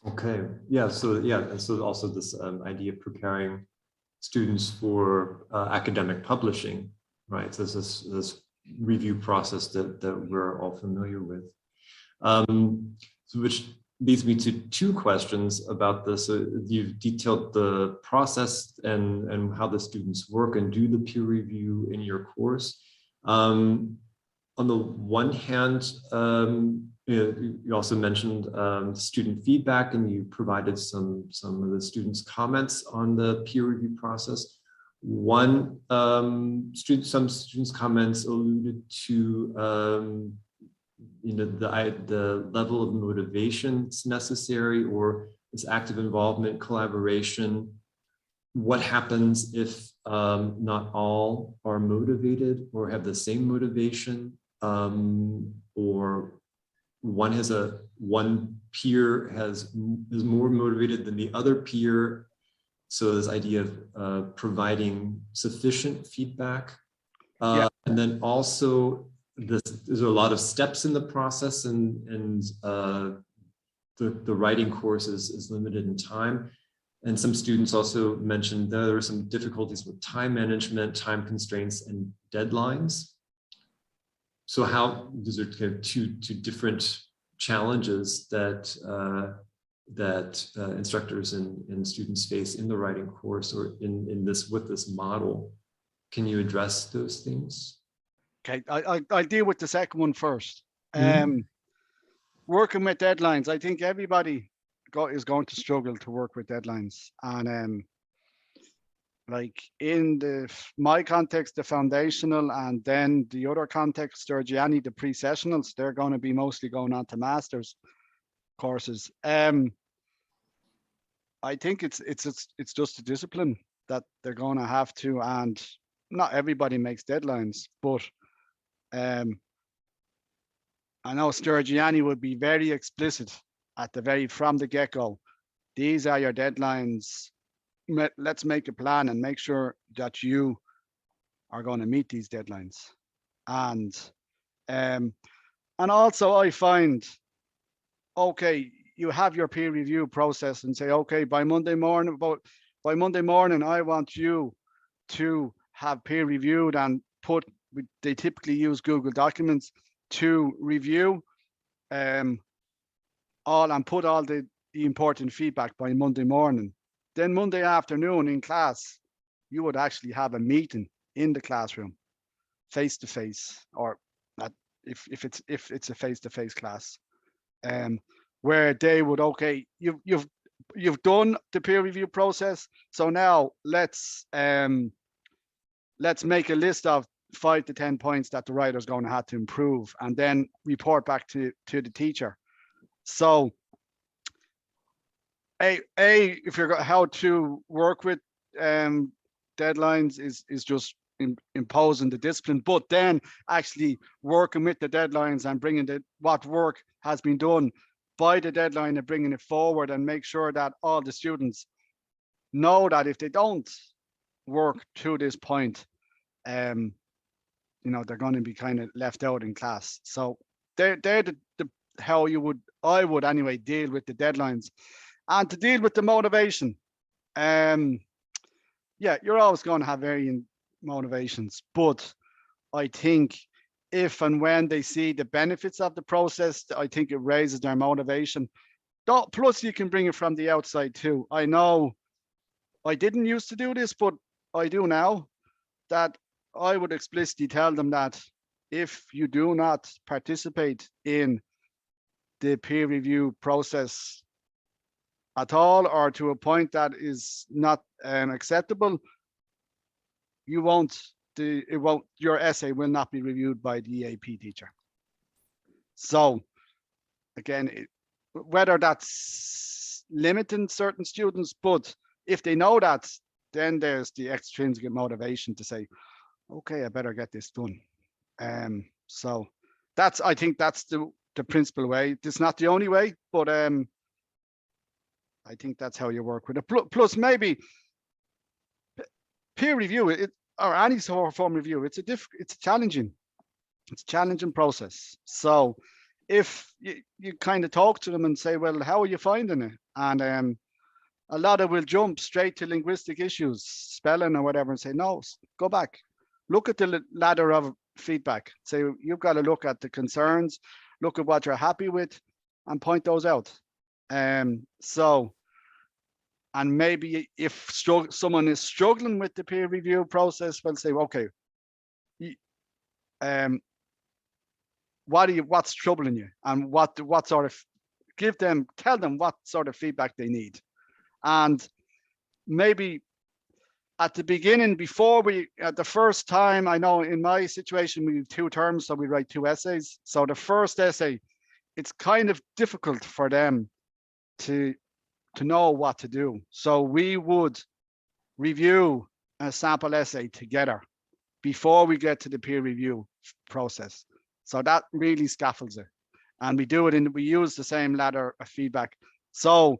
Okay. Yeah. So yeah, and so also this idea of preparing students for academic publishing, right? So this review process that we're all familiar with. So which leads me to two questions about this. So you've detailed the process and how the students work and do the peer review in your course. On the one hand, you also mentioned student feedback, and you provided some of the students' comments on the peer review process. Some students' comments alluded to the level of motivation that's necessary, or this active involvement, collaboration. What happens if not all are motivated or have the same motivation, or one peer is more motivated than the other peer? So this idea of providing sufficient feedback, and then also there's a lot of steps in the process, and the writing course is limited in time. And some students also mentioned there are some difficulties with time management, time constraints, and deadlines. So how these are kind of two different challenges that instructors and students face in the writing course, or with this model. Can you address those things? Okay, I'll deal with the second one first. Working with deadlines, I think everybody is going to struggle to work with deadlines. And like in my context, the foundational, and then the other context, Sturgiani, the pre-sessionals, they're going to be mostly going on to master's courses. I think it's just a discipline that they're going to have to, and not everybody makes deadlines, but I know Sturgiani would be very explicit from the get-go. These are your deadlines. Let's make a plan and make sure that you are going to meet these deadlines. And also I find, okay, you have your peer review process and say, okay, by Monday morning, I want you to have peer reviewed and they typically use Google Documents to review and put all the important feedback by Monday morning. Then Monday afternoon in class, you would actually have a meeting in the classroom, face to face, or not if it's a face to face class, where they would, okay, you've done the peer review process, so now let's make a list of 5 to 10 points that the writer's going to have to improve, and then report back to the teacher. So if you're how to work with deadlines is just imposing the discipline, but then actually working with the deadlines and bringing what work has been done by the deadline and bringing it forward, and make sure that all the students know that if they don't work to this point, they're going to be kind of left out in class. So they're how I would anyway deal with the deadlines. And to deal with the motivation, you're always going to have varying motivations, but I think if and when they see the benefits of the process, I think it raises their motivation. Plus, you can bring it from the outside too. I know I didn't used to do this, but I do now, that I would explicitly tell them that if you do not participate in the peer review process at all, or to a point that is not acceptable, your essay will not be reviewed by the EAP teacher. So again, whether that's limiting certain students, but if they know that, then there's the extrinsic motivation to say, okay, I better get this done. So I think that's the principal way. It's not the only way, but I think that's how you work with it. Plus, maybe peer review, or any sort of form review, it's a challenging process. So if you kind of talk to them and say, well, how are you finding it? And a lot of will jump straight to linguistic issues, spelling or whatever, and say, no, go back, look at the ladder of feedback. So you've got to look at the concerns, look at what you're happy with, and point those out. And maybe if someone is struggling with the peer review process, we'll say, okay, what's troubling you, and what sort of tell them what sort of feedback they need. And maybe at the beginning, at the first time, I know in my situation, we have 2 terms, so we write 2 essays. So the first essay, it's kind of difficult for them to know what to do. So we would review a sample essay together before we get to the peer review process. So that really scaffolds it. And we do it we use the same ladder of feedback. So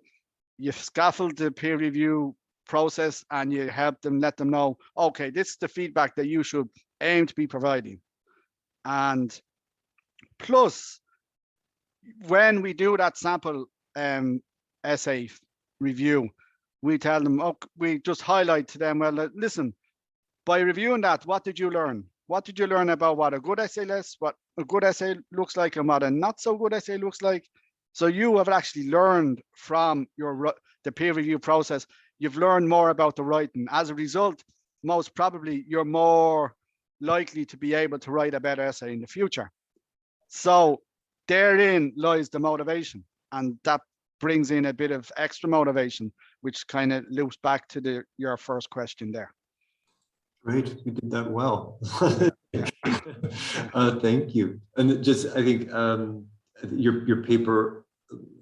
you scaffold the peer review process and you help them, let them know, okay, this is the feedback that you should aim to be providing. And plus, when we do that sample essay review, we tell them, we just highlight to them, well, listen, by reviewing that, what did you learn? What did you learn about what a good essay is, what a good essay looks like, and what a not so good essay looks like? So you have actually learned from the peer review process. You've learned more about the writing. As a result, most probably you're more likely to be able to write a better essay in the future. So therein lies the motivation, and that brings in a bit of extra motivation, which kind of loops back to your first question there. Great, we did that well. Thank you. And just, I think your paper,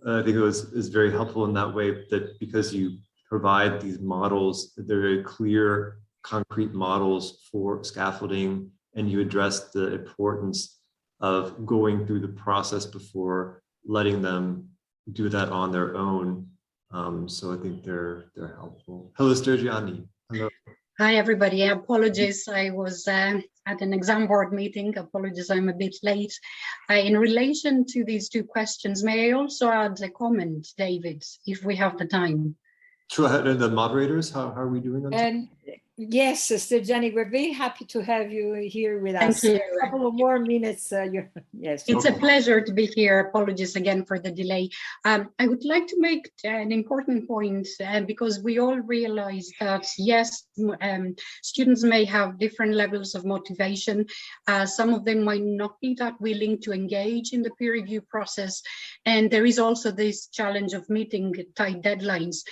I think is very helpful in that way, that because you provide these models, they're very clear, concrete models for scaffolding, and you address the importance of going through the process before letting them do that on their own. So I think they're helpful. Hello, Sturgiani. Hello. Hi, everybody. Apologies. I was at an exam board meeting. Apologies, I'm a bit late. In relation to these 2 questions, may I also add a comment, David, if we have the time? Sure. And the moderators, how are we doing on time? Yes, Sister Jenny, we're very happy to have you here with us. Thank you. A couple of more minutes. Yes. It's a pleasure to be here. Apologies again for the delay. I would like to make an important point because we all realize that, yes, students may have different levels of motivation. Some of them might not be that willing to engage in the peer review process. And there is also this challenge of meeting tight deadlines.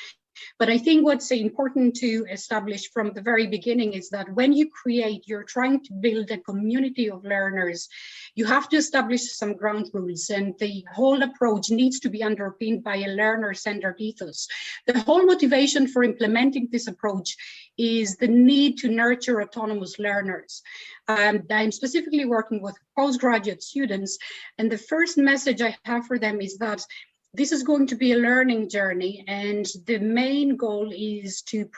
But I think what's important to establish from the very beginning is that when you're trying to build a community of learners, you have to establish some ground rules, and the whole approach needs to be underpinned by a learner-centered ethos. The whole motivation for implementing this approach is the need to nurture autonomous learners. I'm specifically working with postgraduate students, and the first message I have for them is that this is going to be a learning journey, and the main goal is to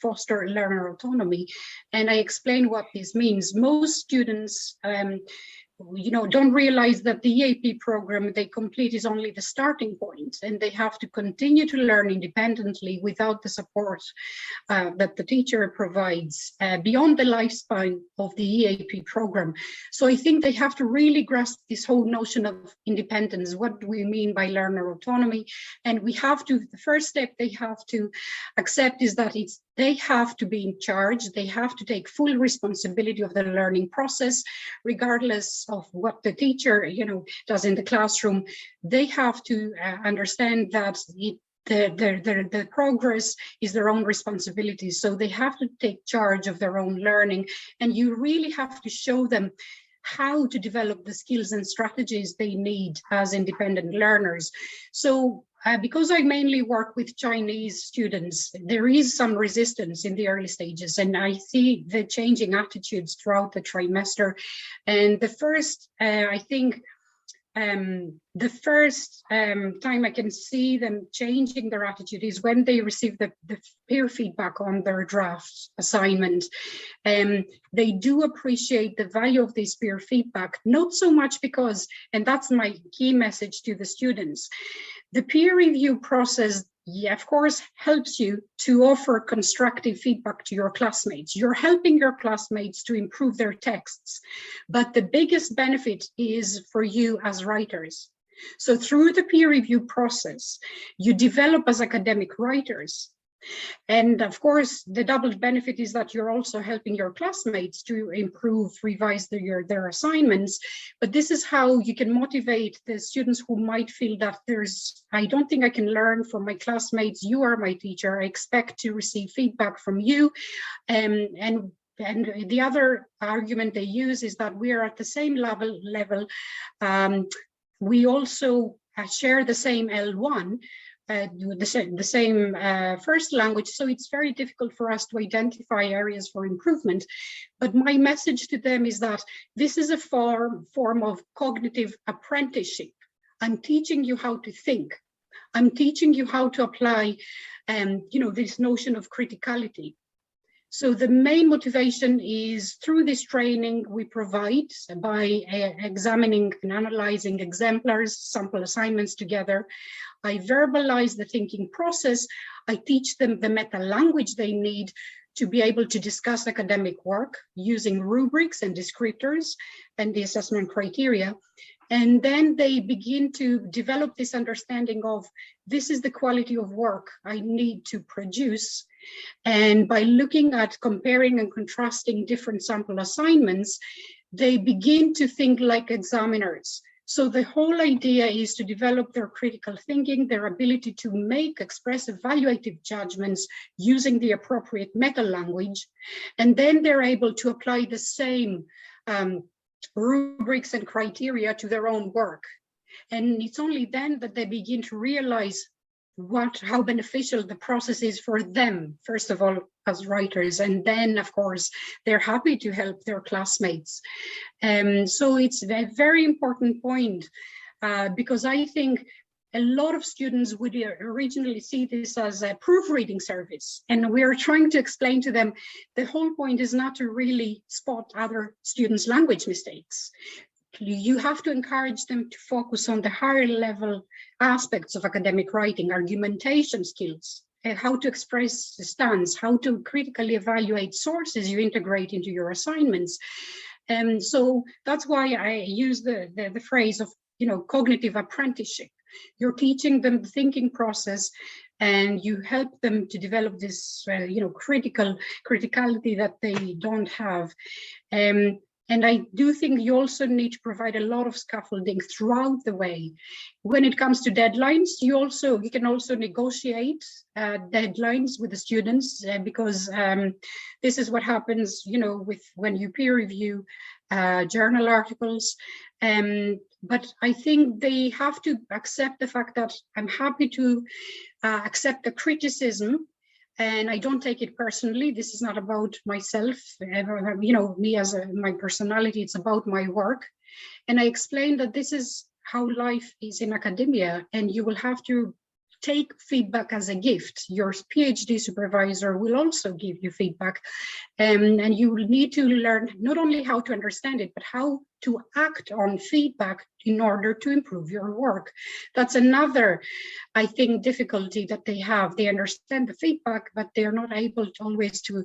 foster learner autonomy. And I explain what this means. Most students don't realize that the EAP program they complete is only the starting point, and they have to continue to learn independently without the support that the teacher provides beyond the lifespan of the EAP program. So I think they have to really grasp this whole notion of independence. What do we mean by learner autonomy? And the first step they have to accept is that they have to be in charge. They have to take full responsibility of the learning process, regardless of what the teacher, does in the classroom. They have to understand that the progress is their own responsibility. So they have to take charge of their own learning, and you really have to show them how to develop the skills and strategies they need as independent learners. So because I mainly work with Chinese students, there is some resistance in the early stages, and I see the changing attitudes throughout the trimester. And the first, the first time I can see them changing their attitude is when they receive the peer feedback on their draft assignment. They do appreciate the value of this peer feedback, not so much because, and that's my key message to the students, the peer review process of course, helps you to offer constructive feedback to your classmates. You're helping your classmates to improve their texts, but the biggest benefit is for you as writers. So through the peer review process, you develop as academic writers. And of course, the double benefit is that you're also helping your classmates to improve, revise their assignments. But this is how you can motivate the students who might feel that I don't think I can learn from my classmates. You are my teacher. I expect to receive feedback from you. And the other argument they use is that we are at the same level. We also share the same L1. The same first language, so it's very difficult for us to identify areas for improvement. But my message to them is that this is a form of cognitive apprenticeship. I'm teaching you how to think. I'm teaching you how to apply, this notion of criticality. So the main motivation is through this training we provide by examining and analyzing exemplars, sample assignments together. I verbalize the thinking process. I teach them the meta language they need to be able to discuss academic work using rubrics and descriptors and the assessment criteria. And then they begin to develop this understanding of this is the quality of work I need to produce. And by looking at comparing and contrasting different sample assignments, they begin to think like examiners. So the whole idea is to develop their critical thinking, their ability to express evaluative judgments using the appropriate meta language. And then they're able to apply the same rubrics and criteria to their own work. And it's only then that they begin to realize how beneficial the process is for them, first of all, as writers, and then, of course, they're happy to help their classmates. So it's a very important point because I think a lot of students would originally see this as a proofreading service, and we're trying to explain to them the whole point is not to really spot other students' language mistakes. You have to encourage them to focus on the higher level aspects of academic writing, argumentation skills, how to express the stance, how to critically evaluate sources you integrate into your assignments. And so that's why I use the phrase of, cognitive apprenticeship. You're teaching them the thinking process and you help them to develop this, criticality that they don't have. And I do think you also need to provide a lot of scaffolding throughout the way. When it comes to deadlines, you can also negotiate deadlines with the students because this is what happens, when you peer review journal articles. But I think they have to accept the fact that I'm happy to accept the criticism. And I don't take it personally. This is not about myself, me as my personality, it's about my work. And I explain that this is how life is in academia, and you will have to take feedback as a gift. Your PhD supervisor will also give you feedback. And you will need to learn not only how to understand it, but how to act on feedback in order to improve your work. That's another, I think, difficulty that they have. They understand the feedback, but they're not able to always to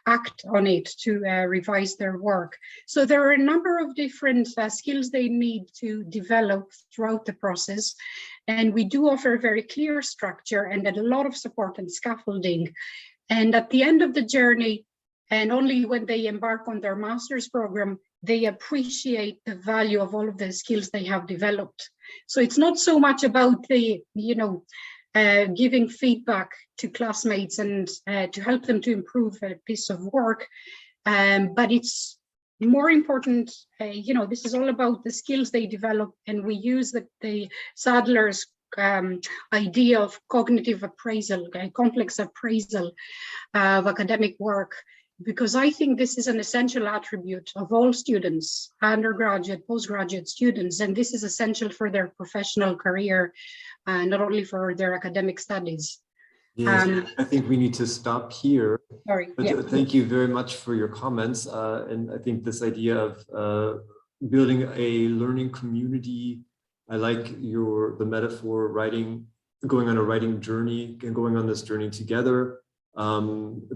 act on it to revise their work. So there are a number of different skills they need to develop throughout the process. And we do offer a very clear structure and a lot of support and scaffolding. And at the end of the journey, and only when they embark on their master's program, they appreciate the value of all of the skills they have developed. So it's not so much about the, giving feedback to classmates and to help them to improve a piece of work, but it's more important, this is all about the skills they develop, and we use the Sadler's idea of cognitive appraisal, complex appraisal of academic work, because I think this is an essential attribute of all students, undergraduate, postgraduate students, and this is essential for their professional career, not only for their academic studies. Yes, I think we need to stop here. Sorry. But Yeah. thank you very much for your comments. And I think this idea of building a learning community, I like the metaphor, writing going on a writing journey and going on this journey together. I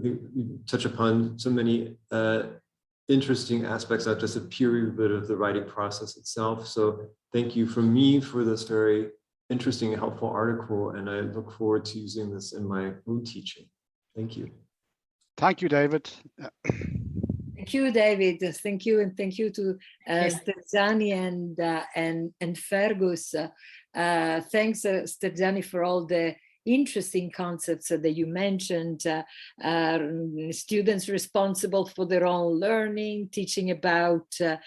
think we touch upon so many interesting aspects, not just a peer review, but of the writing process itself. So thank you from me for this very interesting and helpful article, and I look forward to using this in my own teaching. Thank you. Thank you, David. Thank you, David. Thank you, and thank you to Sterzani and Fergus. Thanks, Sterzani, for all the interesting concepts that you mentioned. Students responsible for their own learning, teaching about to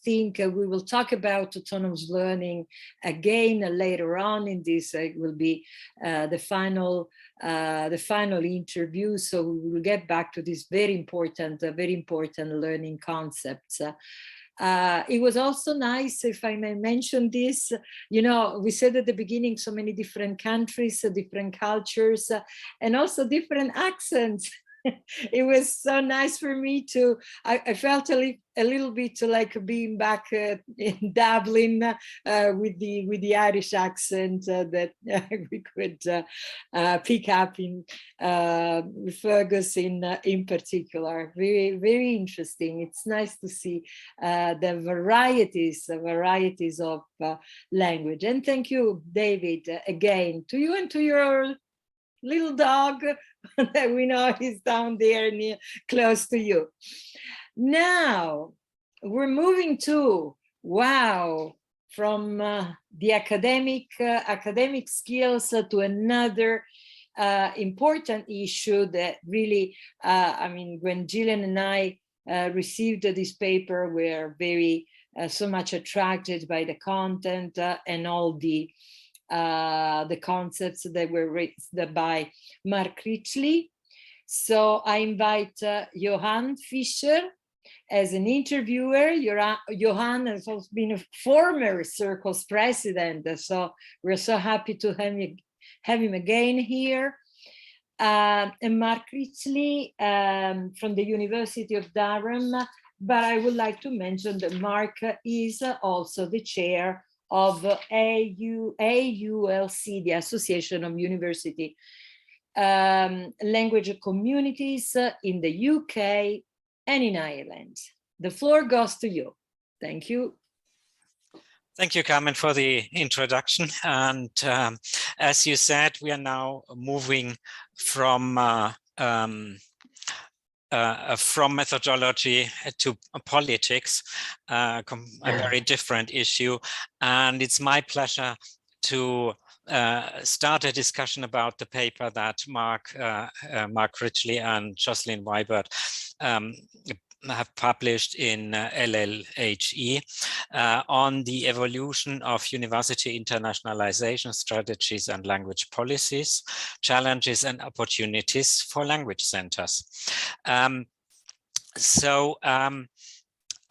think. We will talk about autonomous learning again later on in this. It will be the final interview. So we will get back to this very important learning concepts. It was also nice, if I may mention this, you know, we said at the beginning, so many different countries, different cultures, and also different accents. It was so nice for me to, I felt a little bit like being back in Dublin with the Irish accent that we could pick up in Fergus in particular. Very, very interesting. It's nice to see the varieties of language. And thank you, David, again, to you and to your little dog that we know is down there close to you. Now we're moving to, wow, from the academic skills to another important issue that really, I mean, when Gillian and I received this paper, we're very so much attracted by the content and all the concepts that were raised by Mark Richley. So I invite Johan Fischer as an interviewer. Johan has also been a former CercleS president, so we're so happy to have him again here. And Mark Richley from the University of Durham, but I would like to mention that Mark is also the chair of AULC, the Association of University Language Communities in the UK and in Ireland. The floor goes to you. Thank you. Thank you, Carmen, for the introduction. And as you said, we are now moving from methodology to politics, a very different issue. And it's my pleasure to start a discussion about the paper that Mark Richley and Jocelyn Weibert have published in LLHE on the evolution of university internationalization strategies and language policies, challenges and opportunities for language centers.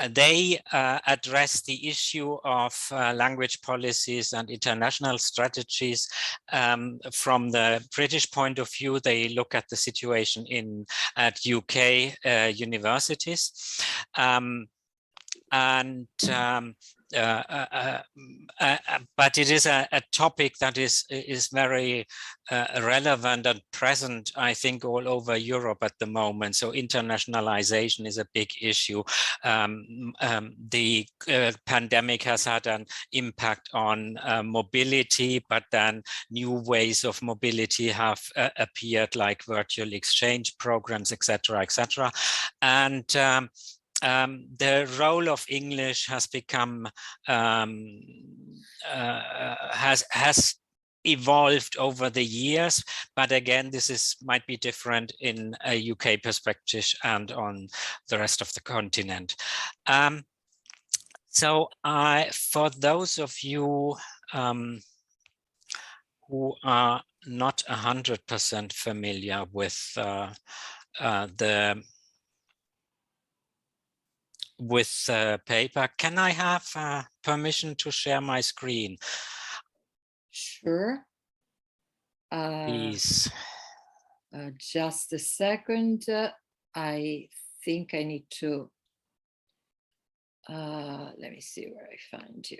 They address the issue of language policies and international strategies from the British point of view. They look at the situation at UK universities. But it is a topic that is very relevant and present, I think, all over Europe at the moment. So internationalization is a big issue. The pandemic has had an impact on mobility, but then new ways of mobility have appeared, like virtual exchange programs, etc., etc. And the role of English has become has evolved over the years, but again, this might be different in a UK perspective and on the rest of the continent. For those of you who are not 100% familiar with the paper, can I have permission to share my screen? Sure. Please. Just a second. I think I need to, let me see where I find you.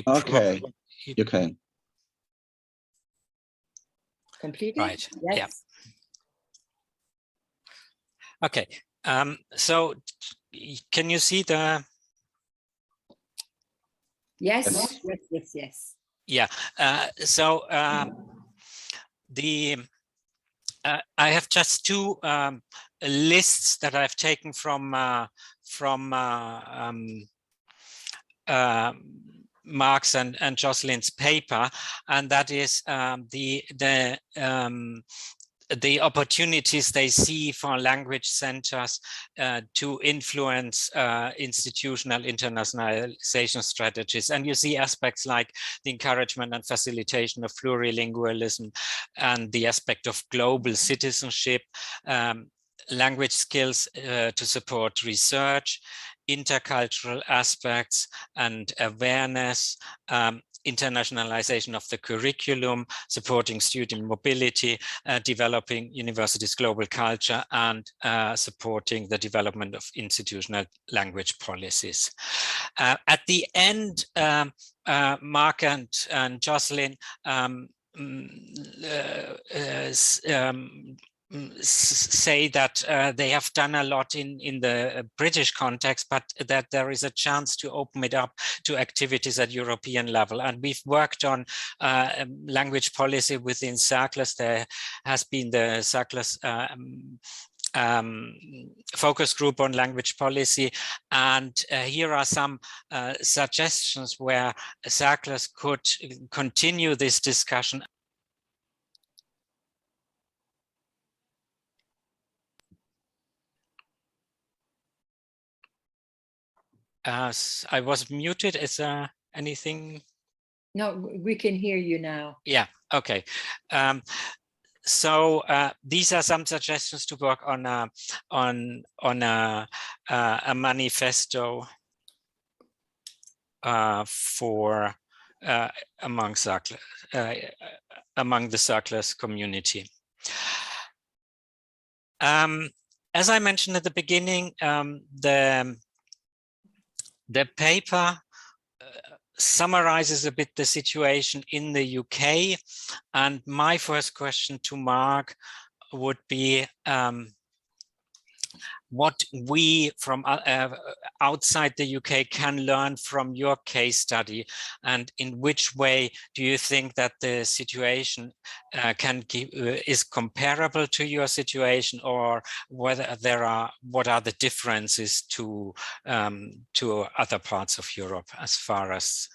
Okay, you can. Completely? Right, Yes. yeah. Okay, so can you see the? Yes, yes, yes, yes. Yeah, so I have just two lists that I've taken from Mark's and Jocelyn's paper, and that is the opportunities they see for language centers to influence institutional internationalization strategies. And you see aspects like the encouragement and facilitation of plurilingualism and the aspect of global citizenship, language skills to support research, intercultural aspects and awareness, internationalization of the curriculum, supporting student mobility, developing universities' global culture, and supporting the development of institutional language policies. At the end, Mark and Jocelyn say that they have done a lot in the British context, but that there is a chance to open it up to activities at European level. And we've worked on language policy within CercleS. There has been the CercleS focus group on language policy, and here are some suggestions where CercleS could continue this discussion. I was muted. Is there anything? No, we can hear you now. Yeah, okay. So these are some suggestions to work on a manifesto for among the CercleS community. As I mentioned at the beginning, the paper summarizes a bit the situation in the UK, and my first question to Mark would be what we from outside the UK can learn from your case study, and in which way do you think that the situation is comparable to your situation, or whether what are the differences to other parts of Europe as far as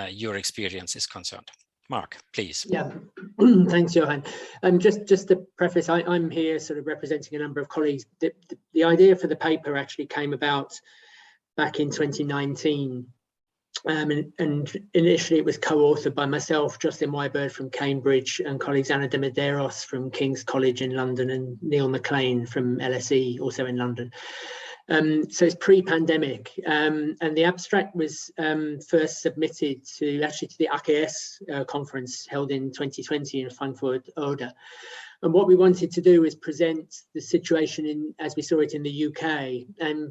your experience is concerned? Mark, please. Yeah, thanks, Johan. Just to preface, I'm here sort of representing a number of colleagues. The idea for the paper actually came about back in 2019. And initially it was co-authored by myself, Jocelyn Wybird from Cambridge, and colleagues Anna de Medeiros from King's College in London and Neil McLean from LSE, also in London. So it's pre-pandemic, and the abstract was first submitted to the ACS conference held in 2020 in Frankfurt Oder. And what we wanted to do is present the situation as we saw it in the UK,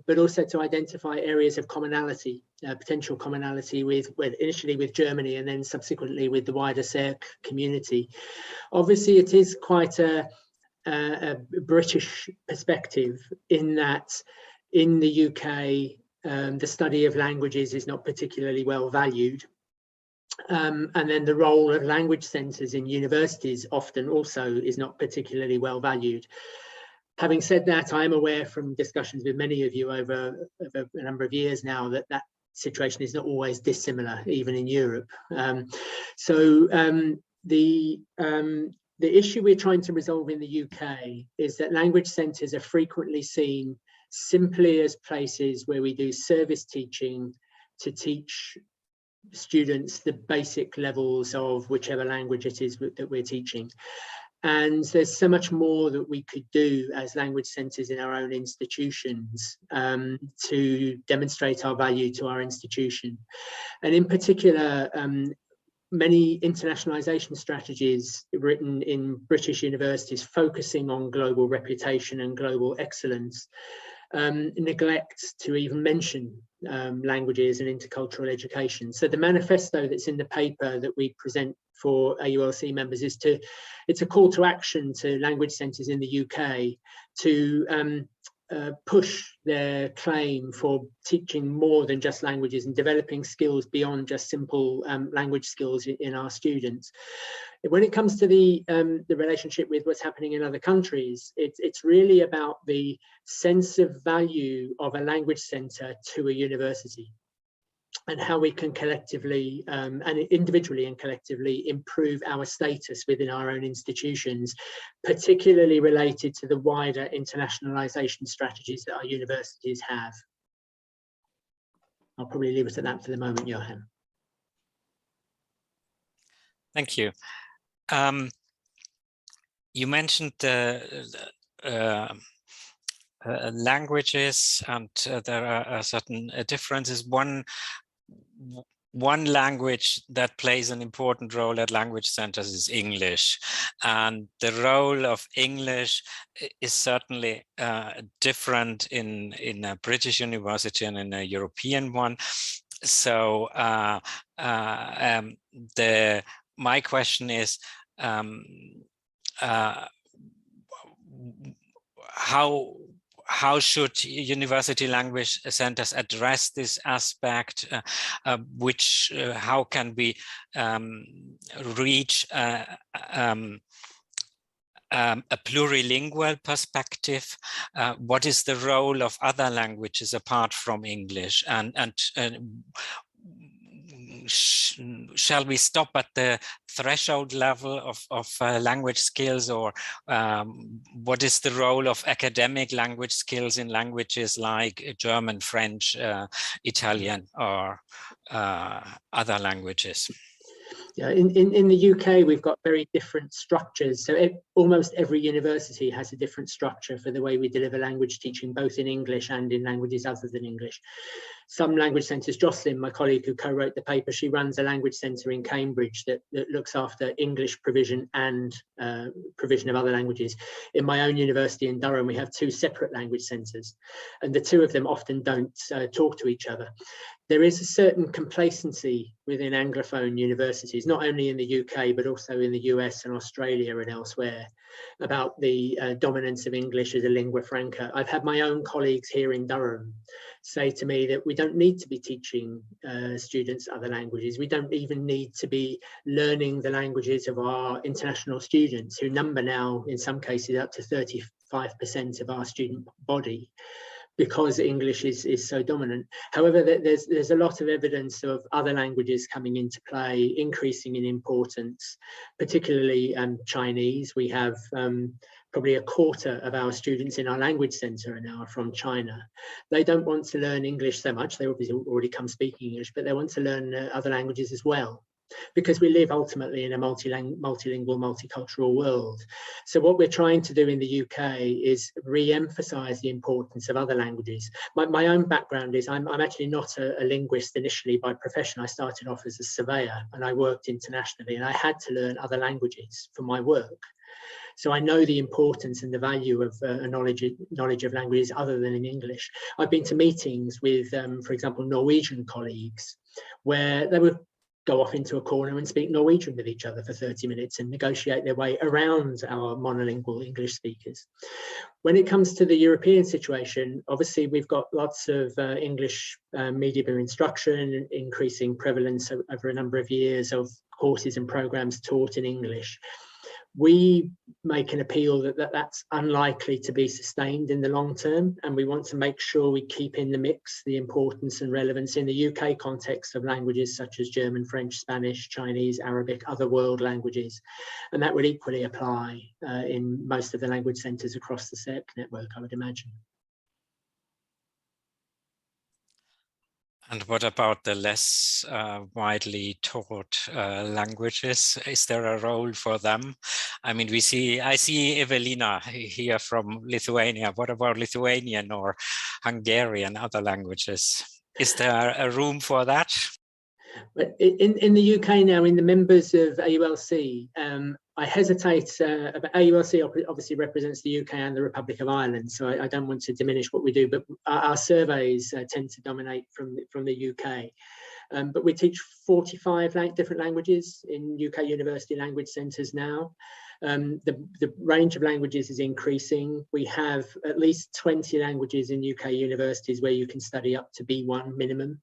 but also to identify areas of commonality, potential commonality initially with Germany and then subsequently with the wider CERC community. Obviously, it is quite a British perspective in that in the UK, the study of languages is not particularly well valued. And then the role of language centres in universities often also is not particularly well valued. Having said that, I am aware from discussions with many of you over a number of years now that that situation is not always dissimilar, even in Europe. So the issue we're trying to resolve in the UK is that language centres are frequently seen simply as places where we do service teaching to teach students the basic levels of whichever language it is that we're teaching. And there's so much more that we could do as language centres in our own institutions to demonstrate our value to our institution. And in particular, many internationalisation strategies written in British universities focusing on global reputation and global excellence neglect to even mention languages and intercultural education. So the manifesto that's in the paper that we present for AULC members is it's a call to action to language centres in the UK to push their claim for teaching more than just languages and developing skills beyond just simple language skills in our students. When it comes to the relationship with what's happening in other countries, it's really about the sense of value of a language centre to a university, and how we can collectively and individually and collectively improve our status within our own institutions, particularly related to the wider internationalisation strategies that our universities have. I'll probably leave it at that for the moment, Johan. Thank you. You mentioned languages, and there are certain differences. One language that plays an important role at language centers is English, and the role of English is certainly different in a British university and in a European one. So my question is, how should university language centers address this aspect? How can we reach a plurilingual perspective? What is the role of other languages apart from English? And shall we stop at the threshold level of language skills, or what is the role of academic language skills in languages like German, French, Italian, or other languages? Yeah, in the UK, we've got very different structures. So almost every university has a different structure for the way we deliver language teaching, both in English and in languages other than English. Some language centres, Jocelyn, my colleague who co-wrote the paper, she runs a language centre in Cambridge that looks after English provision and provision of other languages. In my own university in Durham, we have two separate language centres, and the two of them often don't talk to each other. There is a certain complacency within Anglophone universities, not only in the UK, but also in the US and Australia and elsewhere, about the dominance of English as a lingua franca. I've had my own colleagues here in Durham say to me that we don't need to be teaching students other languages. We don't even need to be learning the languages of our international students, who number now, in some cases, up to 35% of our student body, because English is so dominant. However, there's a lot of evidence of other languages coming into play, increasing in importance, particularly Chinese. We have probably a quarter of our students in our language centre are now from China. They don't want to learn English so much. They obviously already come speaking English, but they want to learn other languages as well, because we live ultimately in a multilingual, multicultural world. So what we're trying to do in the UK is re-emphasise the importance of other languages. My own background is I'm actually not a linguist initially by profession. I started off as a surveyor and I worked internationally, and I had to learn other languages for my work. So I know the importance and the value of a knowledge of languages other than in English. I've been to meetings with, for example, Norwegian colleagues, where they would go off into a corner and speak Norwegian with each other for 30 minutes and negotiate their way around our monolingual English speakers. When it comes to the European situation, obviously we've got lots of English medium instruction, increasing prevalence over a number of years of courses and programs taught in English. We make an appeal that that's unlikely to be sustained in the long term, and we want to make sure we keep in the mix the importance and relevance in the UK context of languages such as German, French, Spanish, Chinese, Arabic, other world languages. And that would equally apply in most of the language centres across the CERC network, I would imagine. And what about the less widely taught languages? Is there a role for them? I mean, I see Evelina here from Lithuania. What about Lithuanian or Hungarian, other languages? Is there a room for that? But in the UK now, in the members of AULC, I hesitate about AULC obviously represents the UK and the Republic of Ireland, so I don't want to diminish what we do, but our surveys tend to dominate from the UK. But we teach 45 different languages in UK university language centres now. The range of languages is increasing. We have at least 20 languages in UK universities where you can study up to B1 minimum.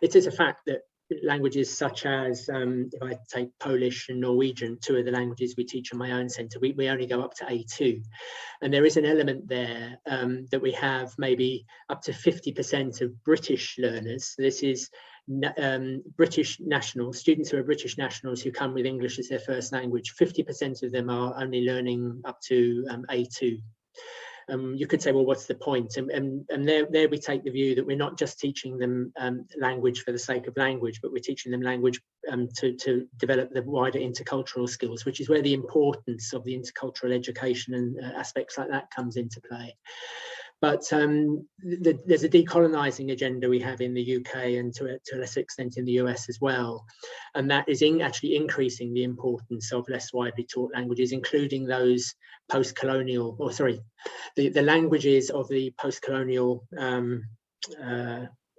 It is a fact that languages such as, if I take Polish and Norwegian, 2 of the languages we teach in my own centre, we only go up to A2. And there is an element there that we have maybe up to 50% of British learners. This is British nationals, students who are British nationals who come with English as their first language. 50% of them are only learning up to A2. You could say, well, what's the point? And there we take the view that we're not just teaching them language for the sake of language, but we're teaching them language to develop the wider intercultural skills, which is where the importance of the intercultural education and aspects like that comes into play. But there's a decolonising agenda we have in the UK and to a lesser extent in the US as well. And that is actually increasing the importance of less widely taught languages, including those post-colonial, or sorry, the languages of the post-colonial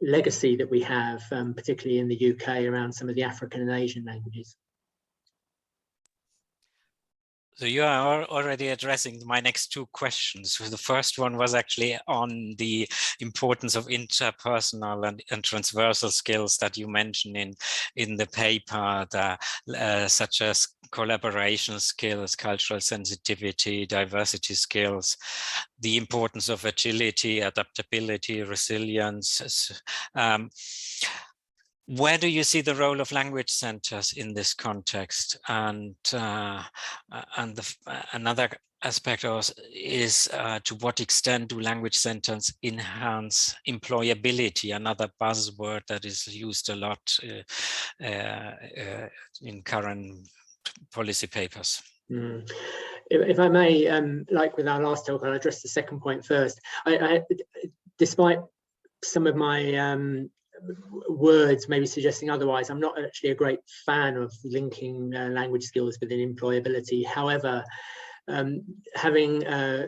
legacy that we have, particularly in the UK around some of the African and Asian languages. So you are already addressing my next 2 questions. So the first one was actually on the importance of interpersonal and transversal skills that you mentioned in the paper, such as collaboration skills, cultural sensitivity, diversity skills, the importance of agility, adaptability, resilience. Where do you see the role of language centers in this context? And another aspect is to what extent do language centers enhance employability? Another buzzword that is used a lot in current policy papers. If I may, like with our last talk, I'll address the second point first. Despite some of my words maybe suggesting otherwise, I'm not actually a great fan of linking language skills within employability. However, having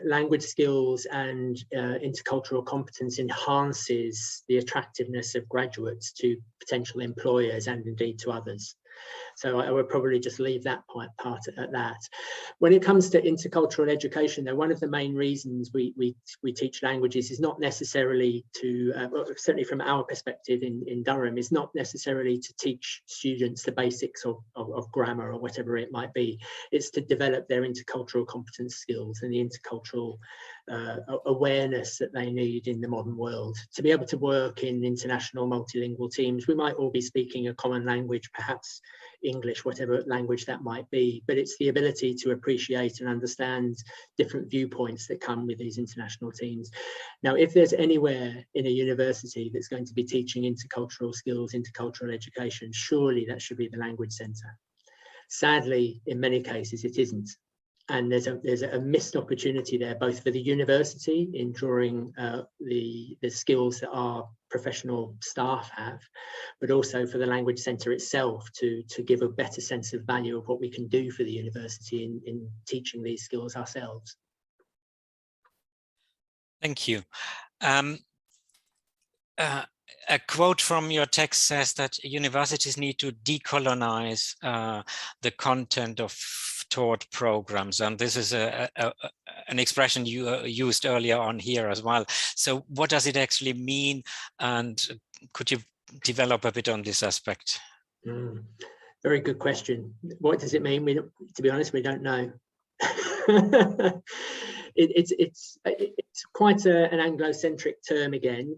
language skills and intercultural competence enhances the attractiveness of graduates to potential employers and indeed to others. So I would probably just leave that part at that. When it comes to intercultural education, though, one of the main reasons we teach languages is not necessarily to, well, certainly from our perspective in Durham, is not necessarily to teach students the basics of grammar or whatever it might be. It's to develop their intercultural competence skills and the intercultural awareness that they need in the modern world. To be able to work in international multilingual teams, we might all be speaking a common language, perhaps English, whatever language that might be, but it's the ability to appreciate and understand different viewpoints that come with these international teams. Now, if there's anywhere in a university that's going to be teaching intercultural skills, intercultural education, surely that should be the language centre. Sadly, in many cases, it isn't. And there's a missed opportunity there, both for the university in drawing the skills that our professional staff have, but also for the language centre itself to give a better sense of value of what we can do for the university in teaching these skills ourselves. Thank you. A quote from your text says that universities need to decolonize the content of taught programs, and this is an expression you used earlier on here as well. So what does it actually mean, and could you develop a bit on this aspect? Very good question. What does it mean? To be honest, we don't know. It's quite an Anglo-centric term again.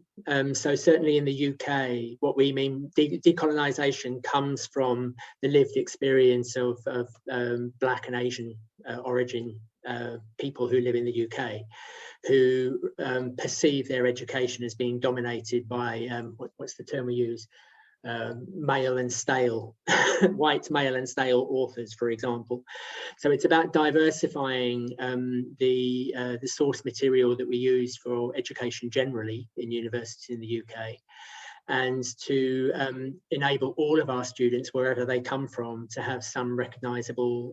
So certainly in the UK, what we mean, decolonisation comes from the lived experience of Black and Asian origin people who live in the UK, who perceive their education as being dominated by, what's the term we use? Male and stale, white male and stale authors, for example. So it's about diversifying the source material that we use for education generally in universities in the UK, and to enable all of our students, wherever they come from, to have some recognisable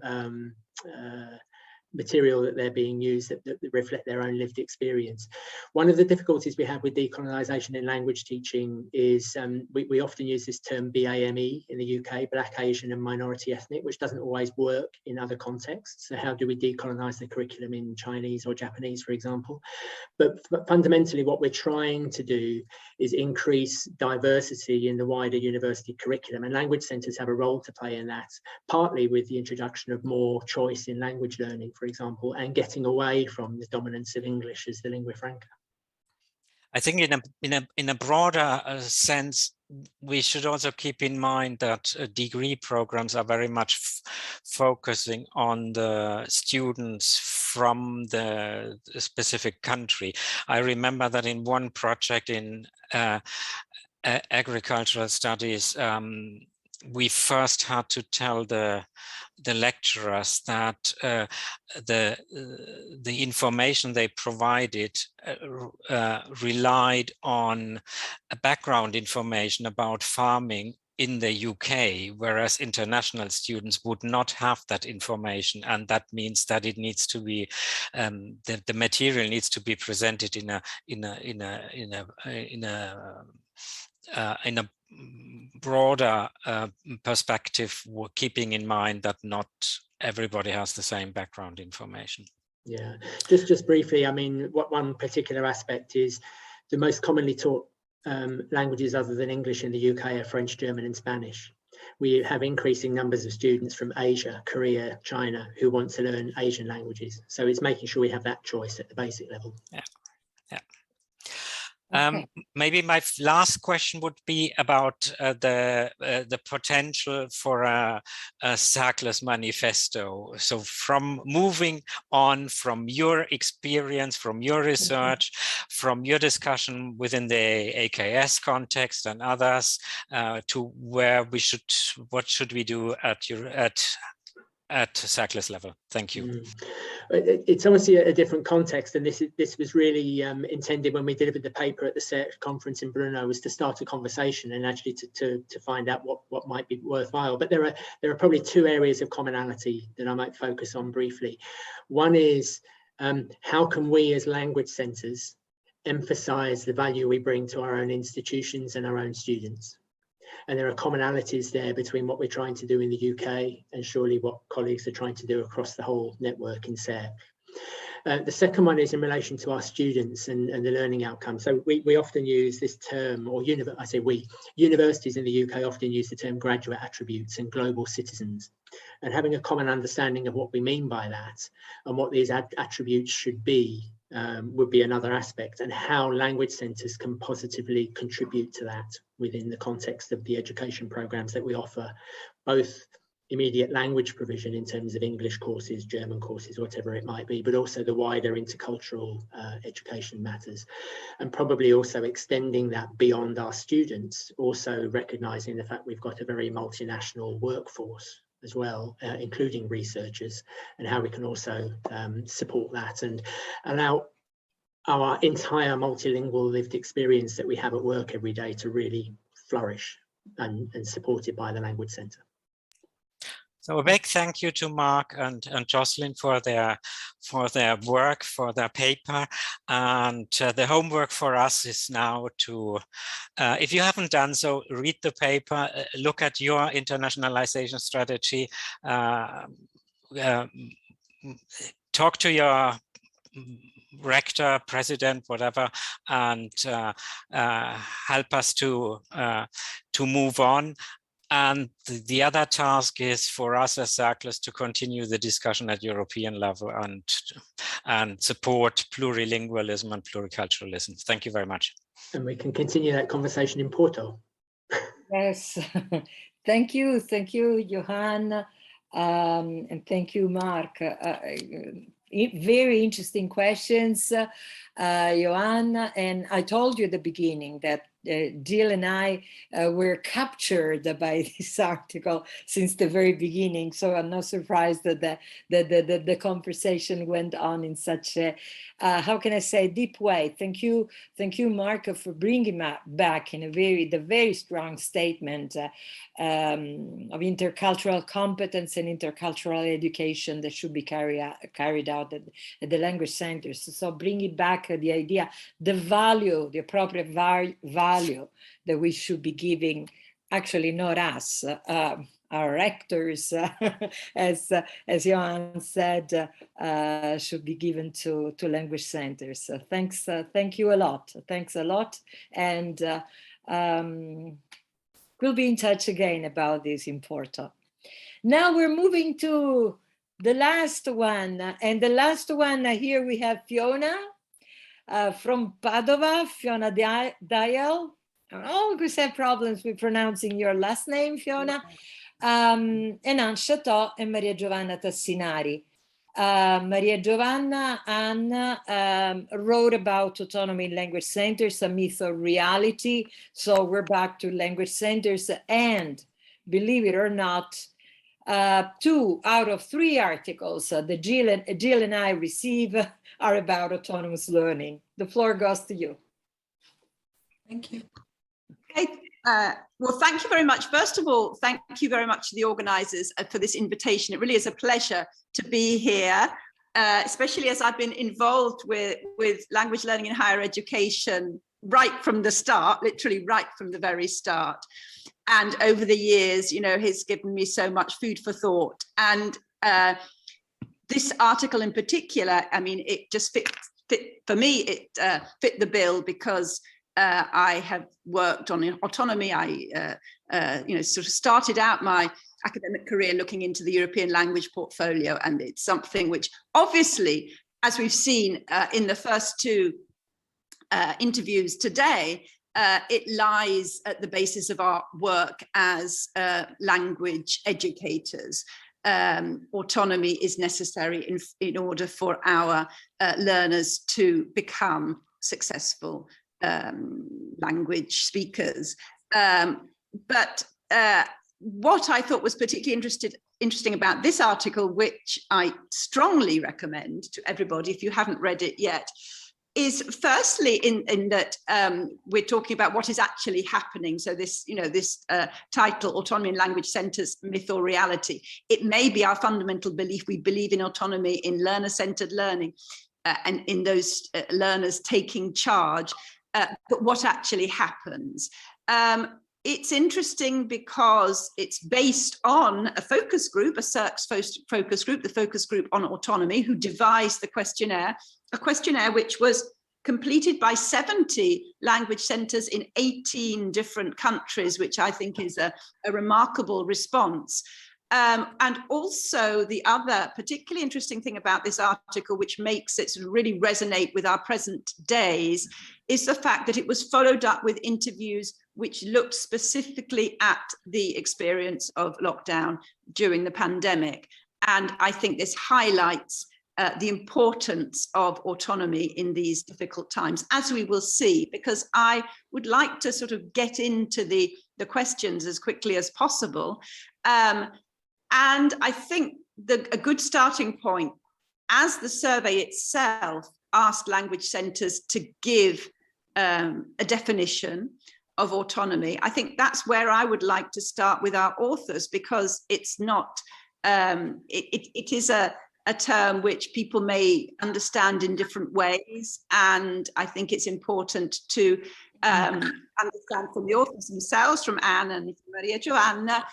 material that they're being used that reflect their own lived experience. One of the difficulties we have with decolonisation in language teaching is we often use this term BAME in the UK, Black, Asian and Minority Ethnic, which doesn't always work in other contexts. So how do we decolonise the curriculum in Chinese or Japanese, for example? But fundamentally what we're trying to do is increase diversity in the wider university curriculum, and language centres have a role to play in that, partly with the introduction of more choice in language learning, for example, and getting away from the dominance of English as the lingua franca. I think in a broader sense, we should also keep in mind that degree programs are very much focusing on the students from the specific country. I remember that in one project in agricultural studies, we first had to tell the lecturers that the information they provided relied on background information about farming in the UK, whereas international students would not have that information, and that means that it needs to be the material needs to be presented in a broader perspective, keeping in mind that not everybody has the same background information. Yeah, just briefly, I mean, what one particular aspect is the most commonly taught languages other than English in the UK are French, German and Spanish. We have increasing numbers of students from Asia, Korea, China who want to learn Asian languages. So it's making sure we have that choice at the basic level. Yeah, yeah. Okay. Maybe my last question would be about the potential for a CercleS manifesto. So from moving on from your experience, from your research, from your discussion within the AKS context and others, to where we should, what should we do at CercleS level? Thank you. It's obviously a different context, and this was really intended when we delivered the paper at the CERC conference in Brno, was to start a conversation and actually to find out what might be worthwhile. But there are probably two areas of commonality that I might focus on briefly. One is how can we as language centres emphasise the value we bring to our own institutions and our own students? And there are commonalities there between what we're trying to do in the UK and surely what colleagues are trying to do across the whole network in CERC. The second one is in relation to our students and the learning outcomes. So we often use this term, or universities in the UK often use the term graduate attributes and global citizens. And having a common understanding of what we mean by that and what these attributes should be would be another aspect, and how language centres can positively contribute to that within the context of the education programmes that we offer, both immediate language provision in terms of English courses, German courses, whatever it might be, but also the wider intercultural education matters, and probably also extending that beyond our students, also recognising the fact we've got a very multinational workforce as well, including researchers, and how we can also support that and allow our entire multilingual lived experience that we have at work every day to really flourish and supported by the Language Centre. So a big thank you to Mark and Jocelyn for their work, for their paper, and the homework for us is now to, if you haven't done so, read the paper, look at your internationalization strategy, talk to your rector, president, whatever, and help us to move on. And the other task is for us as CercleS to continue the discussion at European level and support plurilingualism and pluriculturalism. Thank you very much. And we can continue that conversation in Porto. Yes, thank you, Johan, and thank you, Mark. Very interesting questions, Johan. And I told you at the beginning that Jill and I were captured by this article since the very beginning. So I'm not surprised that the conversation went on in such a, how can I say, deep way. Thank you, Marco, for bringing back in a very strong statement of intercultural competence and intercultural education that should be carried out at the language centers. So bringing back the idea, the value, the appropriate value that we should be giving, actually not us, our rectors, as Johan said, should be given to language centers. So thanks, thank you a lot. Thanks a lot, and we'll be in touch again about this important. Now we're moving to the last one, and the last one here we have Fiona from Padova, Fiona Dial. I always have problems with pronouncing your last name, Fiona. And Anne Chateau and Maria Giovanna Tassinari. Maria Giovanna, Anne wrote about autonomy in language centers, a myth or reality. So we're back to language centers, and believe it or not, 2 out of 3 articles that Jill and I receive are about autonomous learning. The floor goes to you. Thank you. Okay. Well, thank you very much. First of all, thank you very much to the organisers for this invitation. It really is a pleasure to be here, especially as I've been involved with language learning in higher education right from the start, literally right from the very start. And over the years, you know, has given me so much food for thought. And this article in particular, I mean, it just fit for me, it fit the bill because I have worked on autonomy. I, you know, sort of started out my academic career looking into the European language portfolio, and it's something which obviously, as we've seen in the first 2 interviews today, it lies at the basis of our work as language educators. Autonomy is necessary in order for our learners to become successful language speakers. But what I thought was particularly interesting about this article, which I strongly recommend to everybody if you haven't read it yet, is firstly in that we're talking about what is actually happening. So this, you know, this title, Autonomy in Language Centers, Myth or Reality, it may be our fundamental belief. We believe in autonomy, in learner-centered learning, and in those learners taking charge. But what actually happens? It's interesting because it's based on a focus group, a CercleS focus group, the focus group on autonomy, who devised the questionnaire, a questionnaire which was completed by 70 language centers in 18 different countries, which I think is a remarkable response. And also the other particularly interesting thing about this article, which makes it sort of really resonate with our present days, is the fact that it was followed up with interviews which looked specifically at the experience of lockdown during the pandemic. And I think this highlights the importance of autonomy in these difficult times, as we will see, because I would like to sort of get into the questions as quickly as possible. And I think a good starting point, as the survey itself asked language centers to give a definition of autonomy, I think that's where I would like to start with our authors, because it's not, it is a term which people may understand in different ways. And I think it's important to understand from the authors themselves, from Anne and Maria Giovanna,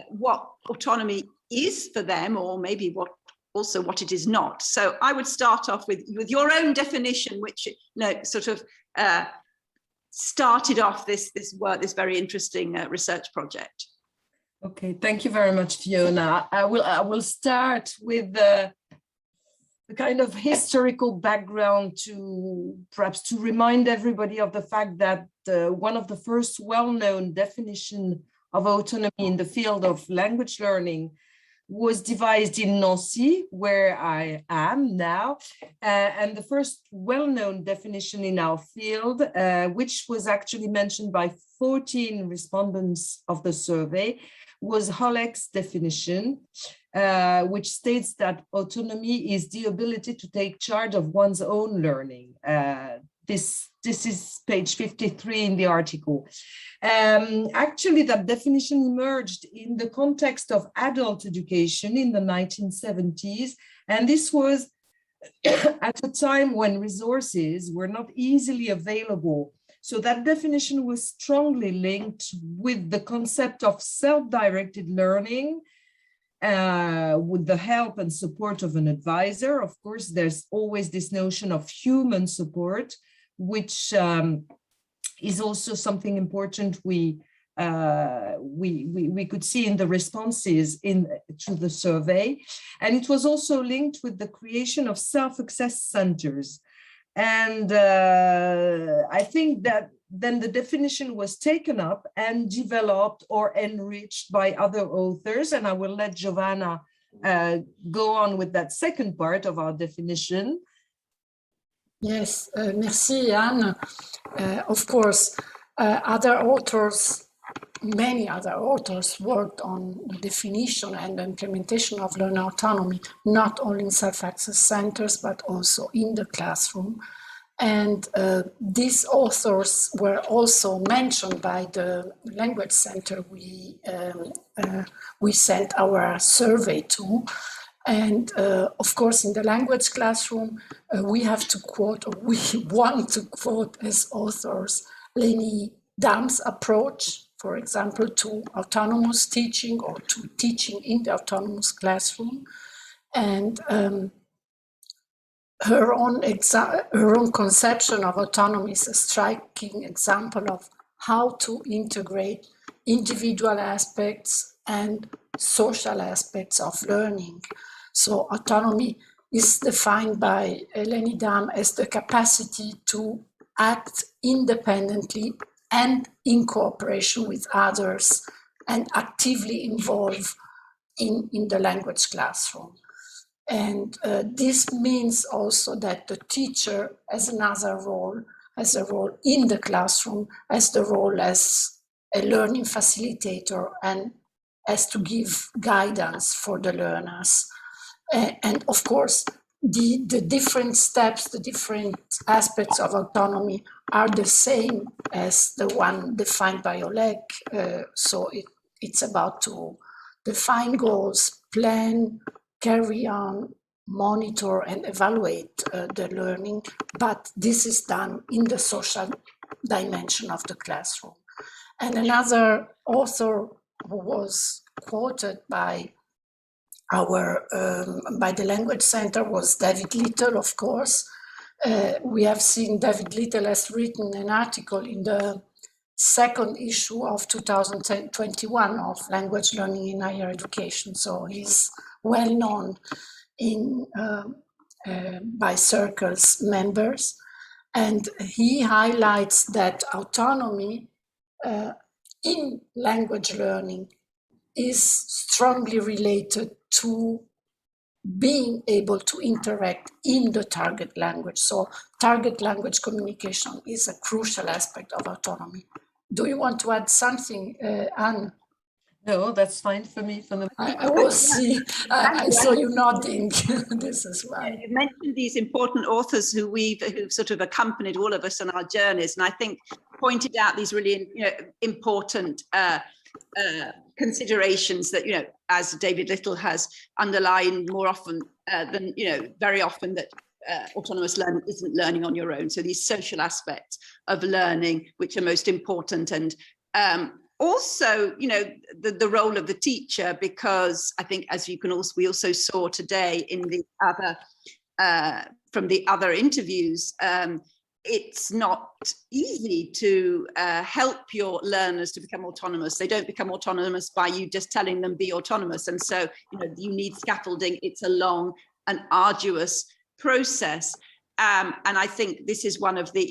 what autonomy is for them, or maybe what it is not. So I would start off with your own definition, which, you know, sort of started off this work, this very interesting research project. Okay, thank you very much, Fiona. I will start with the kind of historical background to perhaps to remind everybody of the fact that one of the first well-known definition of autonomy in the field of language learning was devised in Nancy, where I am now. And the first well-known definition in our field, which was actually mentioned by 14 respondents of the survey, was Holleck's definition, which states that autonomy is the ability to take charge of one's own learning. This is page 53 in the article. Actually, that definition emerged in the context of adult education in the 1970s, and this was at a time when resources were not easily available. So that definition was strongly linked with the concept of self-directed learning, with the help and support of an advisor. Of course, there's always this notion of human support, which is also something important we could see in the responses to the survey. And it was also linked with the creation of self-access centers. And I think that then the definition was taken up and developed or enriched by other authors. And I will let Giovanna go on with that second part of our definition. Yes, merci, Anne. Of course, other authors, many other authors worked on the definition and the implementation of learner autonomy, not only in self-access centers, but also in the classroom. And these authors were also mentioned by the language center we sent our survey to. And of course, in the language classroom, we have to quote, or we want to quote as authors, LLHE Dam's approach, for example, to autonomous teaching or to teaching in the autonomous classroom. And her own conception of autonomy is a striking example of how to integrate individual aspects and social aspects of learning. So autonomy is defined by LLHE Dam as the capacity to act independently and in cooperation with others and actively involve in the language classroom. And this means also that the teacher has another role, has a role in the classroom, has the role as a learning facilitator and has to give guidance for the learners. And of course, the different steps, the different aspects of autonomy are the same as the one defined by Oleg. So it's about to define goals, plan, carry on, monitor and evaluate the learning, but this is done in the social dimension of the classroom. And another author who was quoted by by the Language Center was David Little, of course. We have seen David Little has written an article in the second issue of 2021 of Language Learning in Higher Education. So he's well known by CercleS members. And he highlights that autonomy in language learning is strongly related to being able to interact in the target language. So target language communication is a crucial aspect of autonomy. Do you want to add something, Anne? No, that's fine for me. I saw you nodding. This is why. You mentioned these important authors who've sort of accompanied all of us on our journeys, and I think pointed out these really important considerations that, as David Little has underlined more often than, very often, that autonomous learning isn't learning on your own. So these social aspects of learning, which are most important, and also, the role of the teacher, because I think, as we also saw today in the other, from the other interviews, it's not easy to help your learners to become autonomous. They don't become autonomous by you just telling them be autonomous. And so, you need scaffolding. It's a long and arduous process. And I think this is one of the,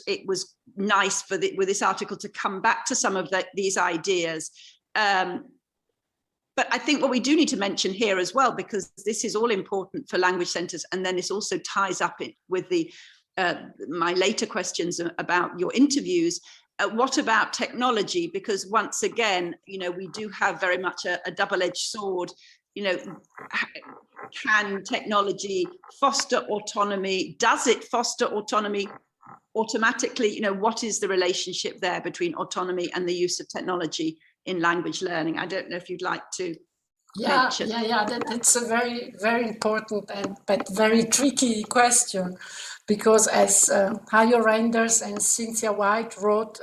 it was nice with this article to come back to some of these ideas. But But I think what we do need to mention here as well, because this is all important for language centres, and then this also ties up with the my later questions about your interviews. What about technology? Because once again, you know, we do have very much a double-edged sword. You know, can technology foster autonomy? Does it foster autonomy automatically? You know, what is the relationship there between autonomy and the use of technology in language learning? I don't know if you'd like to mention. That's a very, very important but very tricky question, because as Hajo Reinders and Cynthia White wrote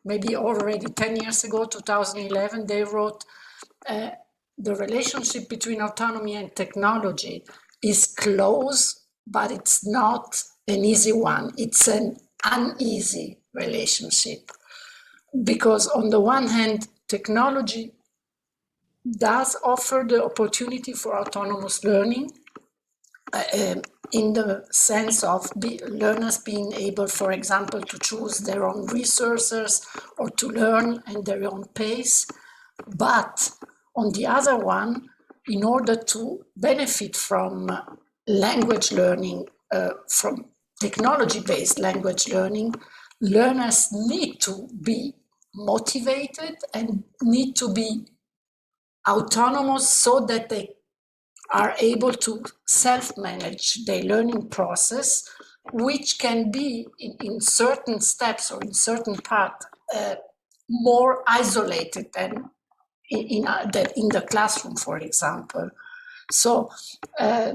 maybe already 10 years ago, 2011, they wrote the relationship between autonomy and technology is close, but it's not an easy one. It's an uneasy relationship, because on the one hand, technology does offer the opportunity for autonomous learning in the sense of learners being able, for example, to choose their own resources or to learn at their own pace. But on the other one, in order to benefit from language learning, from technology-based language learning, learners need to be motivated and need to be autonomous so that they are able to self-manage their learning process, which can be in certain steps or in certain parts more isolated than in the classroom, for example. So a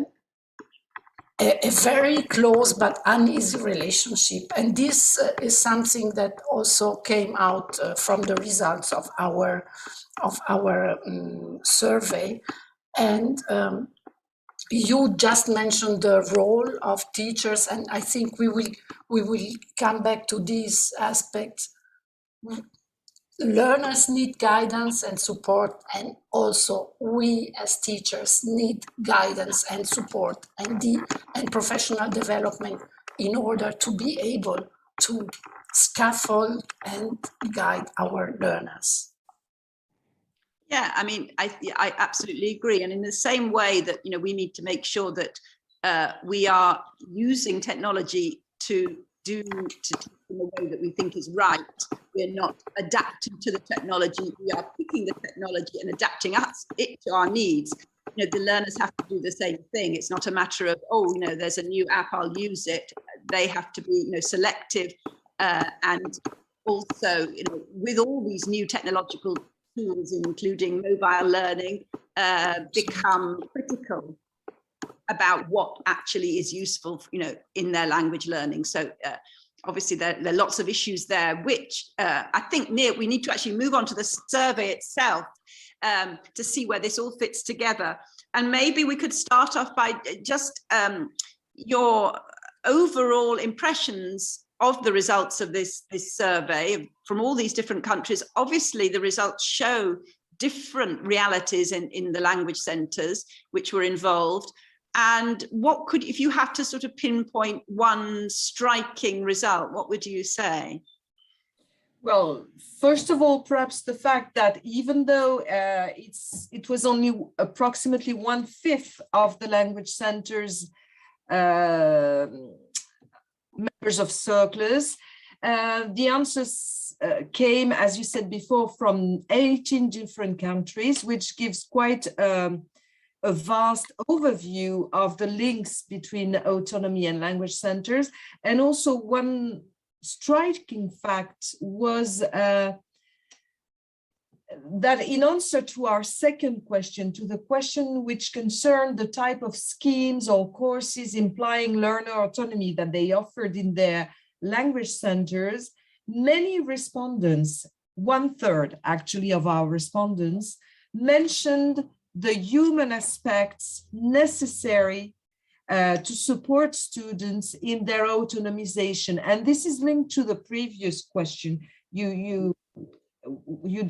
very close but uneasy relationship. And this is something that also came out from the results of our survey. And you just mentioned the role of teachers, and I think we will come back to these aspects. Learners need guidance and support, and also we as teachers need guidance and support and professional development in order to be able to scaffold and guide our learners. Yeah, I mean, I absolutely agree. And in the same way that, you know, we need to make sure that we are using technology to teach in the way that we think is right. We're not adapting to the technology. We are picking the technology and adapting it to our needs. You know, the learners have to do the same thing. It's not a matter of, oh, you know, there's a new app, I'll use it. They have to be, you know, selective and also, you know, with all these new technological tools, including mobile learning, become critical about what actually is useful, you know, in their language learning. So obviously there are lots of issues there, which I think we need to actually move on to the survey itself to see where this all fits together. And maybe we could start off by just your overall impressions of the results of this survey from all these different countries. Obviously, the results show different realities in the language centres which were involved. And what could, if you have to sort of pinpoint one striking result, what would you say? Well, first of all, perhaps the fact that even though it was only approximately 1/5 of the language centres members of CercleS, the answers came, as you said before, from 18 different countries, which gives quite a vast overview of the links between autonomy and language centers. And also one striking fact was that in answer to our second question, to the question which concerned the type of schemes or courses implying learner autonomy that they offered in their language centers, many respondents, 1/3 actually of our respondents, mentioned the human aspects necessary to support students in their autonomization. And this is linked to the previous question you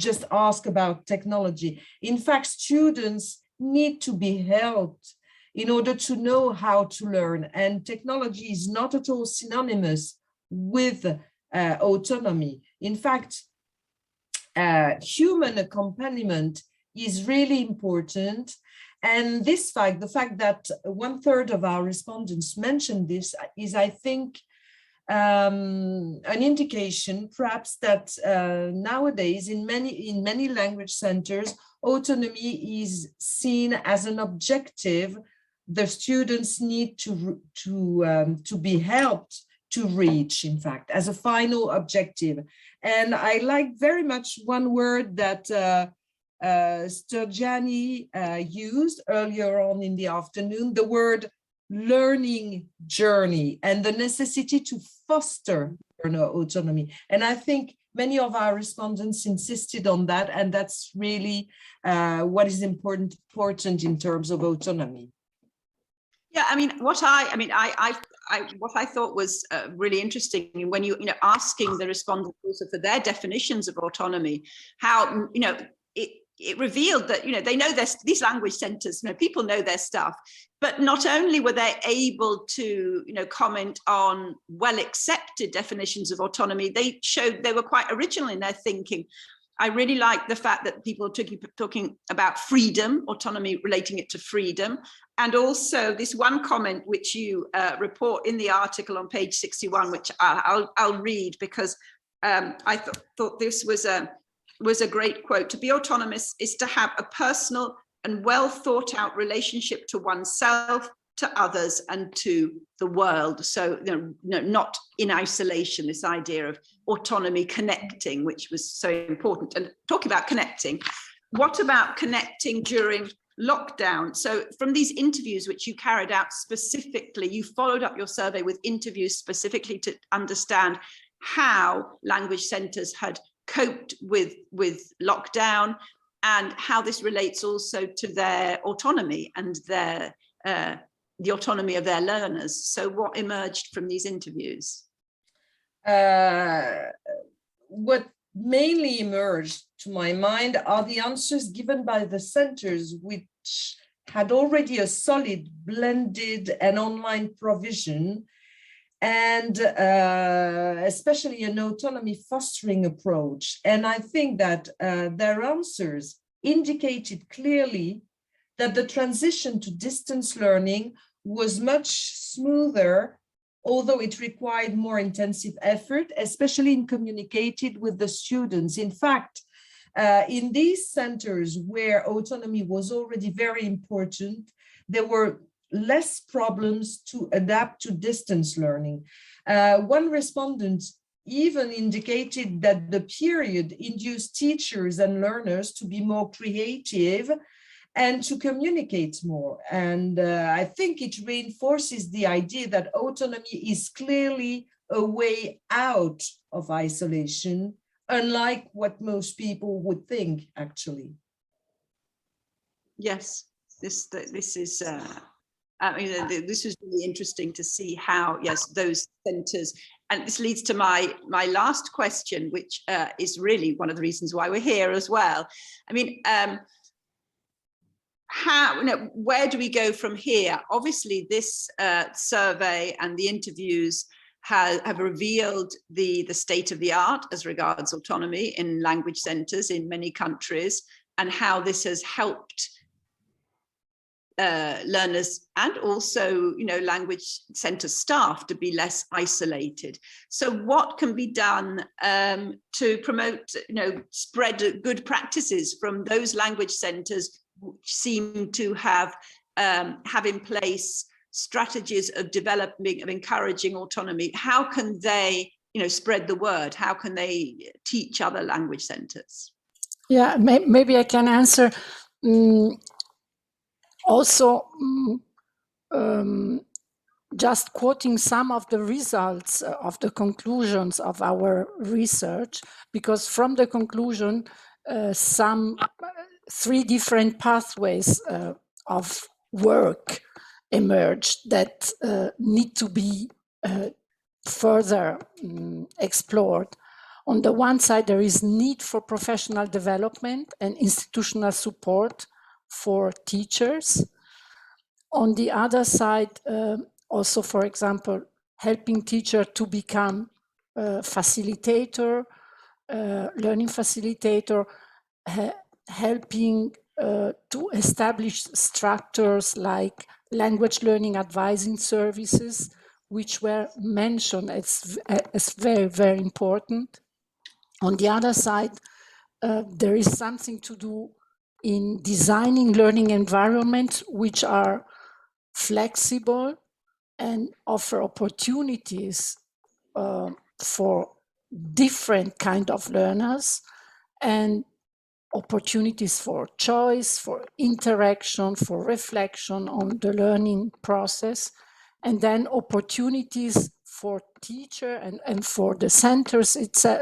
just asked about technology. In fact, students need to be helped in order to know how to learn. And technology is not at all synonymous with autonomy. In fact, human accompaniment is really important. And this fact, the fact that 1/3 of our respondents mentioned this, is, I think, an indication perhaps that nowadays in many language centers, autonomy is seen as an objective the students need to be helped to reach, in fact, as a final objective. And I like very much one word that Sturgiani used earlier on in the afternoon, the word learning journey, and the necessity to foster learner autonomy. And I think many of our respondents insisted on that, and that's really what is important in terms of autonomy. Yeah, I mean, what I thought was really interesting when you asking the respondents also for their definitions of autonomy, how it revealed that they know these language centers, people know their stuff, but not only were they able to comment on well accepted definitions of autonomy, they showed they were quite original in their thinking. I really like the fact that people are talking about freedom, autonomy, relating it to freedom. And also this one comment which you report in the article on page 61, which I'll read because I thought this was a great quote. To be autonomous is to have a personal and well thought out relationship to oneself, to others, and to the world. So not in isolation, this idea of autonomy, connecting, which was so important. And talking about connecting, what about connecting during lockdown? So from these interviews which you carried out specifically, you followed up your survey with interviews specifically to understand how language centers had coped with lockdown and how this relates also to their autonomy and the autonomy of their learners. So what emerged from these interviews? What mainly emerged to my mind are the answers given by the centers, which had already a solid blended and online provision, and especially an autonomy fostering approach. And I think that their answers indicated clearly that the transition to distance learning was much smoother, although it required more intensive effort, especially in communicating with the students. In fact, in these centers where autonomy was already very important, there were less problems to adapt to distance learning. One respondent even indicated that the period induced teachers and learners to be more creative and to communicate more. And I think it reinforces the idea that autonomy is clearly a way out of isolation, unlike what most people would think, actually. Yes, this is, I mean, this is really interesting to see how, yes, those centers, and this leads to my last question, which is really one of the reasons why we're here as well. I mean, where do we go from here? Obviously, this survey and the interviews have revealed the state of the art as regards autonomy in language centers in many countries, and how this has helped learners and also, language center staff to be less isolated. So what can be done to promote, spread good practices from those language centers which seem to have in place strategies of developing, of encouraging autonomy? How can they, spread the word? How can they teach other language centers? Yeah, maybe I can answer. Also, just quoting some of the results of the conclusions of our research, because from the conclusion, some 3 different pathways of work emerged that need to be further explored. On the one side, there is need for professional development and institutional support for teachers. On the other side, also, for example, helping teacher to become a facilitator, learning facilitator, helping to establish structures like language learning advising services, which were mentioned as very, very important. On the other side, there is something to do in designing learning environments which are flexible and offer opportunities for different kind of learners, and opportunities for choice, for interaction, for reflection on the learning process, and then opportunities for teacher and for the centers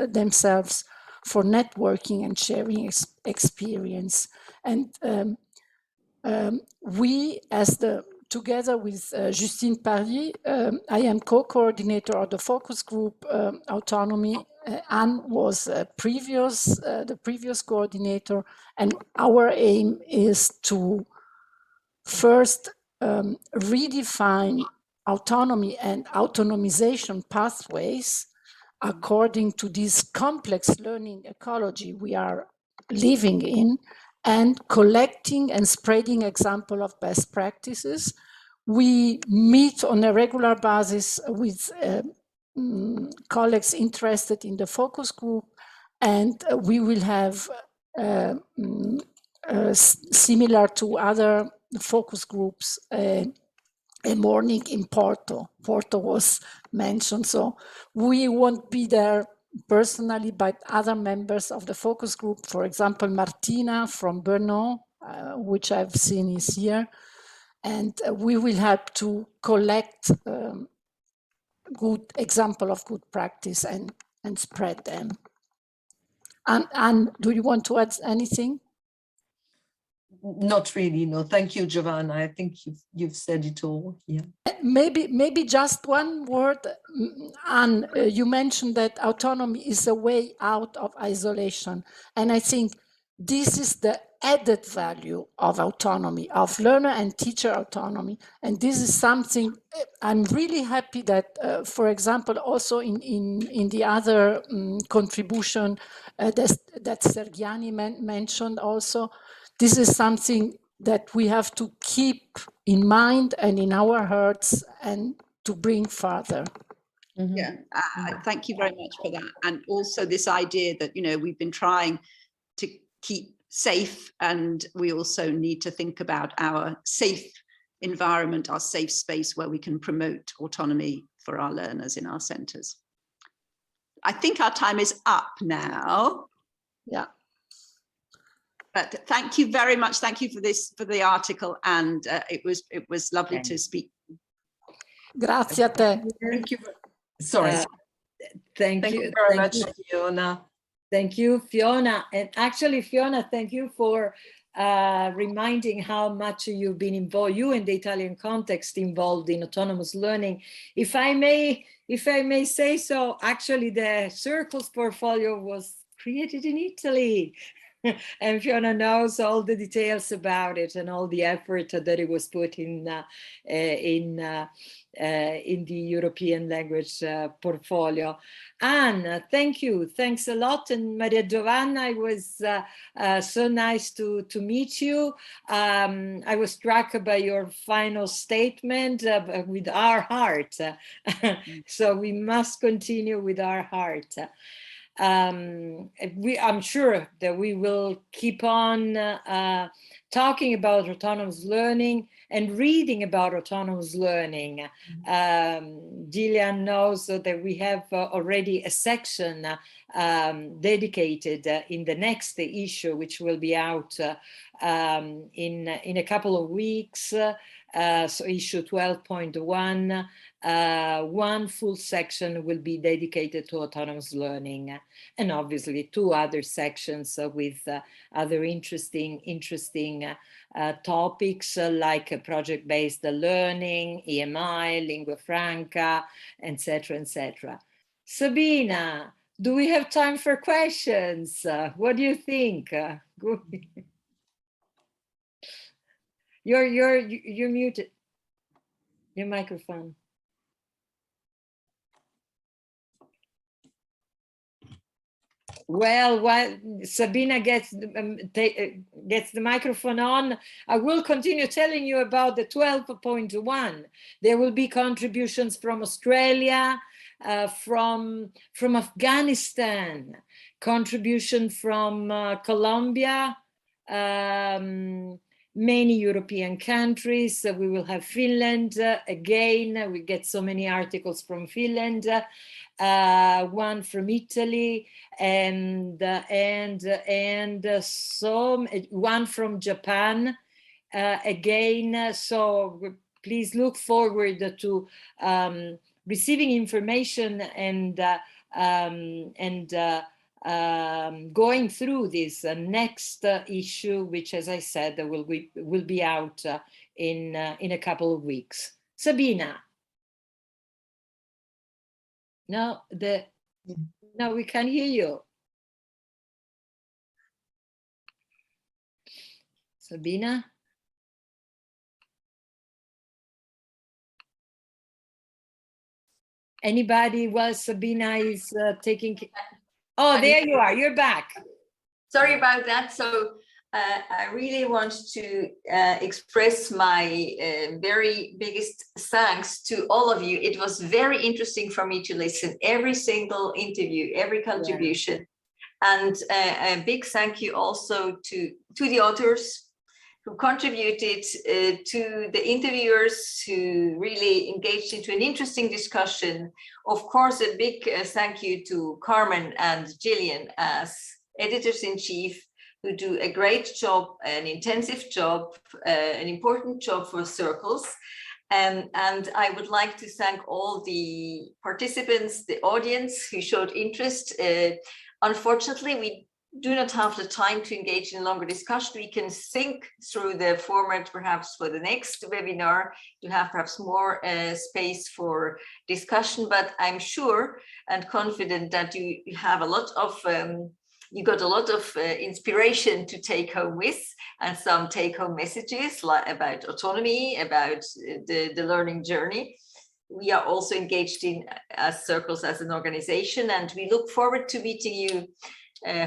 themselves for networking and sharing experience. And we, together with Justine Paris, I am co-coordinator of the focus group autonomy. Anne was the previous coordinator, and our aim is to first redefine autonomy and autonomization pathways according to this complex learning ecology we are living in, and collecting and spreading example of best practices. We meet on a regular basis with colleagues interested in the focus group, and we will have similar to other focus groups, a morning in Porto. Porto was mentioned, so we won't be there personally, but other members of the focus group, for example, Martina from Brno, which I've seen is here, and we will help to collect good example of good practice and spread them. And do you want to add anything? Not really, no. Thank you, Giovanna. I think you've said it all. Yeah. Maybe just one word, Anne. You mentioned that autonomy is a way out of isolation, and I think this is the added value of autonomy, of learner and teacher autonomy. And this is something I'm really happy that, for example, also in the other contribution that Sergiani mentioned also, this is something that we have to keep in mind and in our hearts and to bring further. Mm-hmm. Yeah, thank you very much for that. And also this idea that, we've been trying to keep safe, and we also need to think about our safe environment, our safe space where we can promote autonomy for our learners in our centres. I think our time is up now. Yeah. But thank you very much. Thank you for the article, and it was lovely to speak. Grazie a te. Thank you. Sorry. Thank you very much, Fiona. Thank you, Fiona. And actually, Fiona, thank you for reminding how much you've been involved, you in the Italian context, involved in autonomous learning. If I may say so, actually the CercleS portfolio was created in Italy. And Fiona knows all the details about it and all the effort that it was put in the European language portfolio. Anne, thank you. Thanks a lot. And Maria Giovanna, it was so nice to meet you. I was struck by your final statement with our heart. So we must continue with our heart. I'm sure that we will keep on talking about autonomous learning and reading about autonomous learning. Gillian knows that we have already a section dedicated in the next issue, which will be out in a couple of weeks. So issue 12.1, one full section will be dedicated to autonomous learning, and obviously 2 other sections with other interesting topics like project-based learning, EMI, lingua franca, etc., etc. Sabina, do we have time for questions? What do you think? You're muted. Your microphone. Well, while Sabina gets the microphone on, I will continue telling you about the 12.1. There will be contributions from Australia, from Afghanistan, contribution from Colombia, many European countries. We will have Finland again. We get so many articles from Finland. One from Italy, and one from Japan again. So please look forward to receiving information and going through this next issue, which, as I said, will be out in a couple of weeks. Sabina. No, we can't hear you. Sabina? Anybody while Sabina is taking... Oh, there you are, you're back. Sorry about that. So I really want to express my very biggest thanks to all of you. It was very interesting for me to listen every single interview, every contribution. Yeah. And a big thank you also to the authors who contributed, to the interviewers who really engaged into an interesting discussion. Of course, a big thank you to Carmen and Gillian as editors-in-chief, who do a great job, an intensive job, an important job for CercleS. And I would like to thank all the participants, the audience who showed interest. Unfortunately, we do not have the time to engage in longer discussion. We can think through the format perhaps for the next webinar to have perhaps more space for discussion, but I'm sure and confident that you have a lot of you got a lot of inspiration to take home with, and some take-home messages like about autonomy, about the learning journey. We are also engaged in as CercleS as an organization, and we look forward to meeting you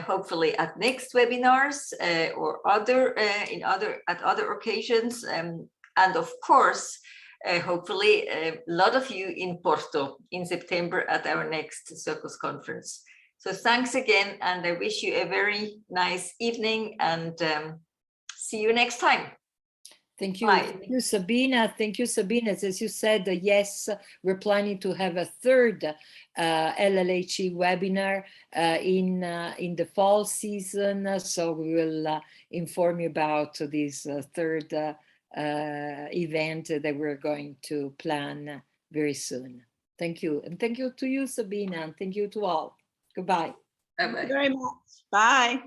hopefully at next webinars or at other occasions, and of course hopefully a lot of you in Porto in September at our next CercleS conference. So thanks again, and I wish you a very nice evening, and see you next time. Thank you. Thank you, Sabina. Thank you, Sabina. As you said, yes, we're planning to have a third LLHE webinar in the fall season. So we will inform you about this third event that we're going to plan very soon. Thank you. And thank you to you, Sabina. And thank you to all. Goodbye. Bye-bye. Thank you very much. Bye.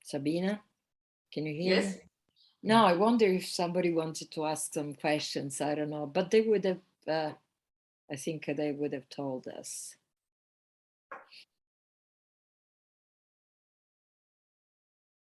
Sabina, can you hear me? No, I wonder if somebody wanted to ask some questions. I don't know, but they would have, I think they would have told us.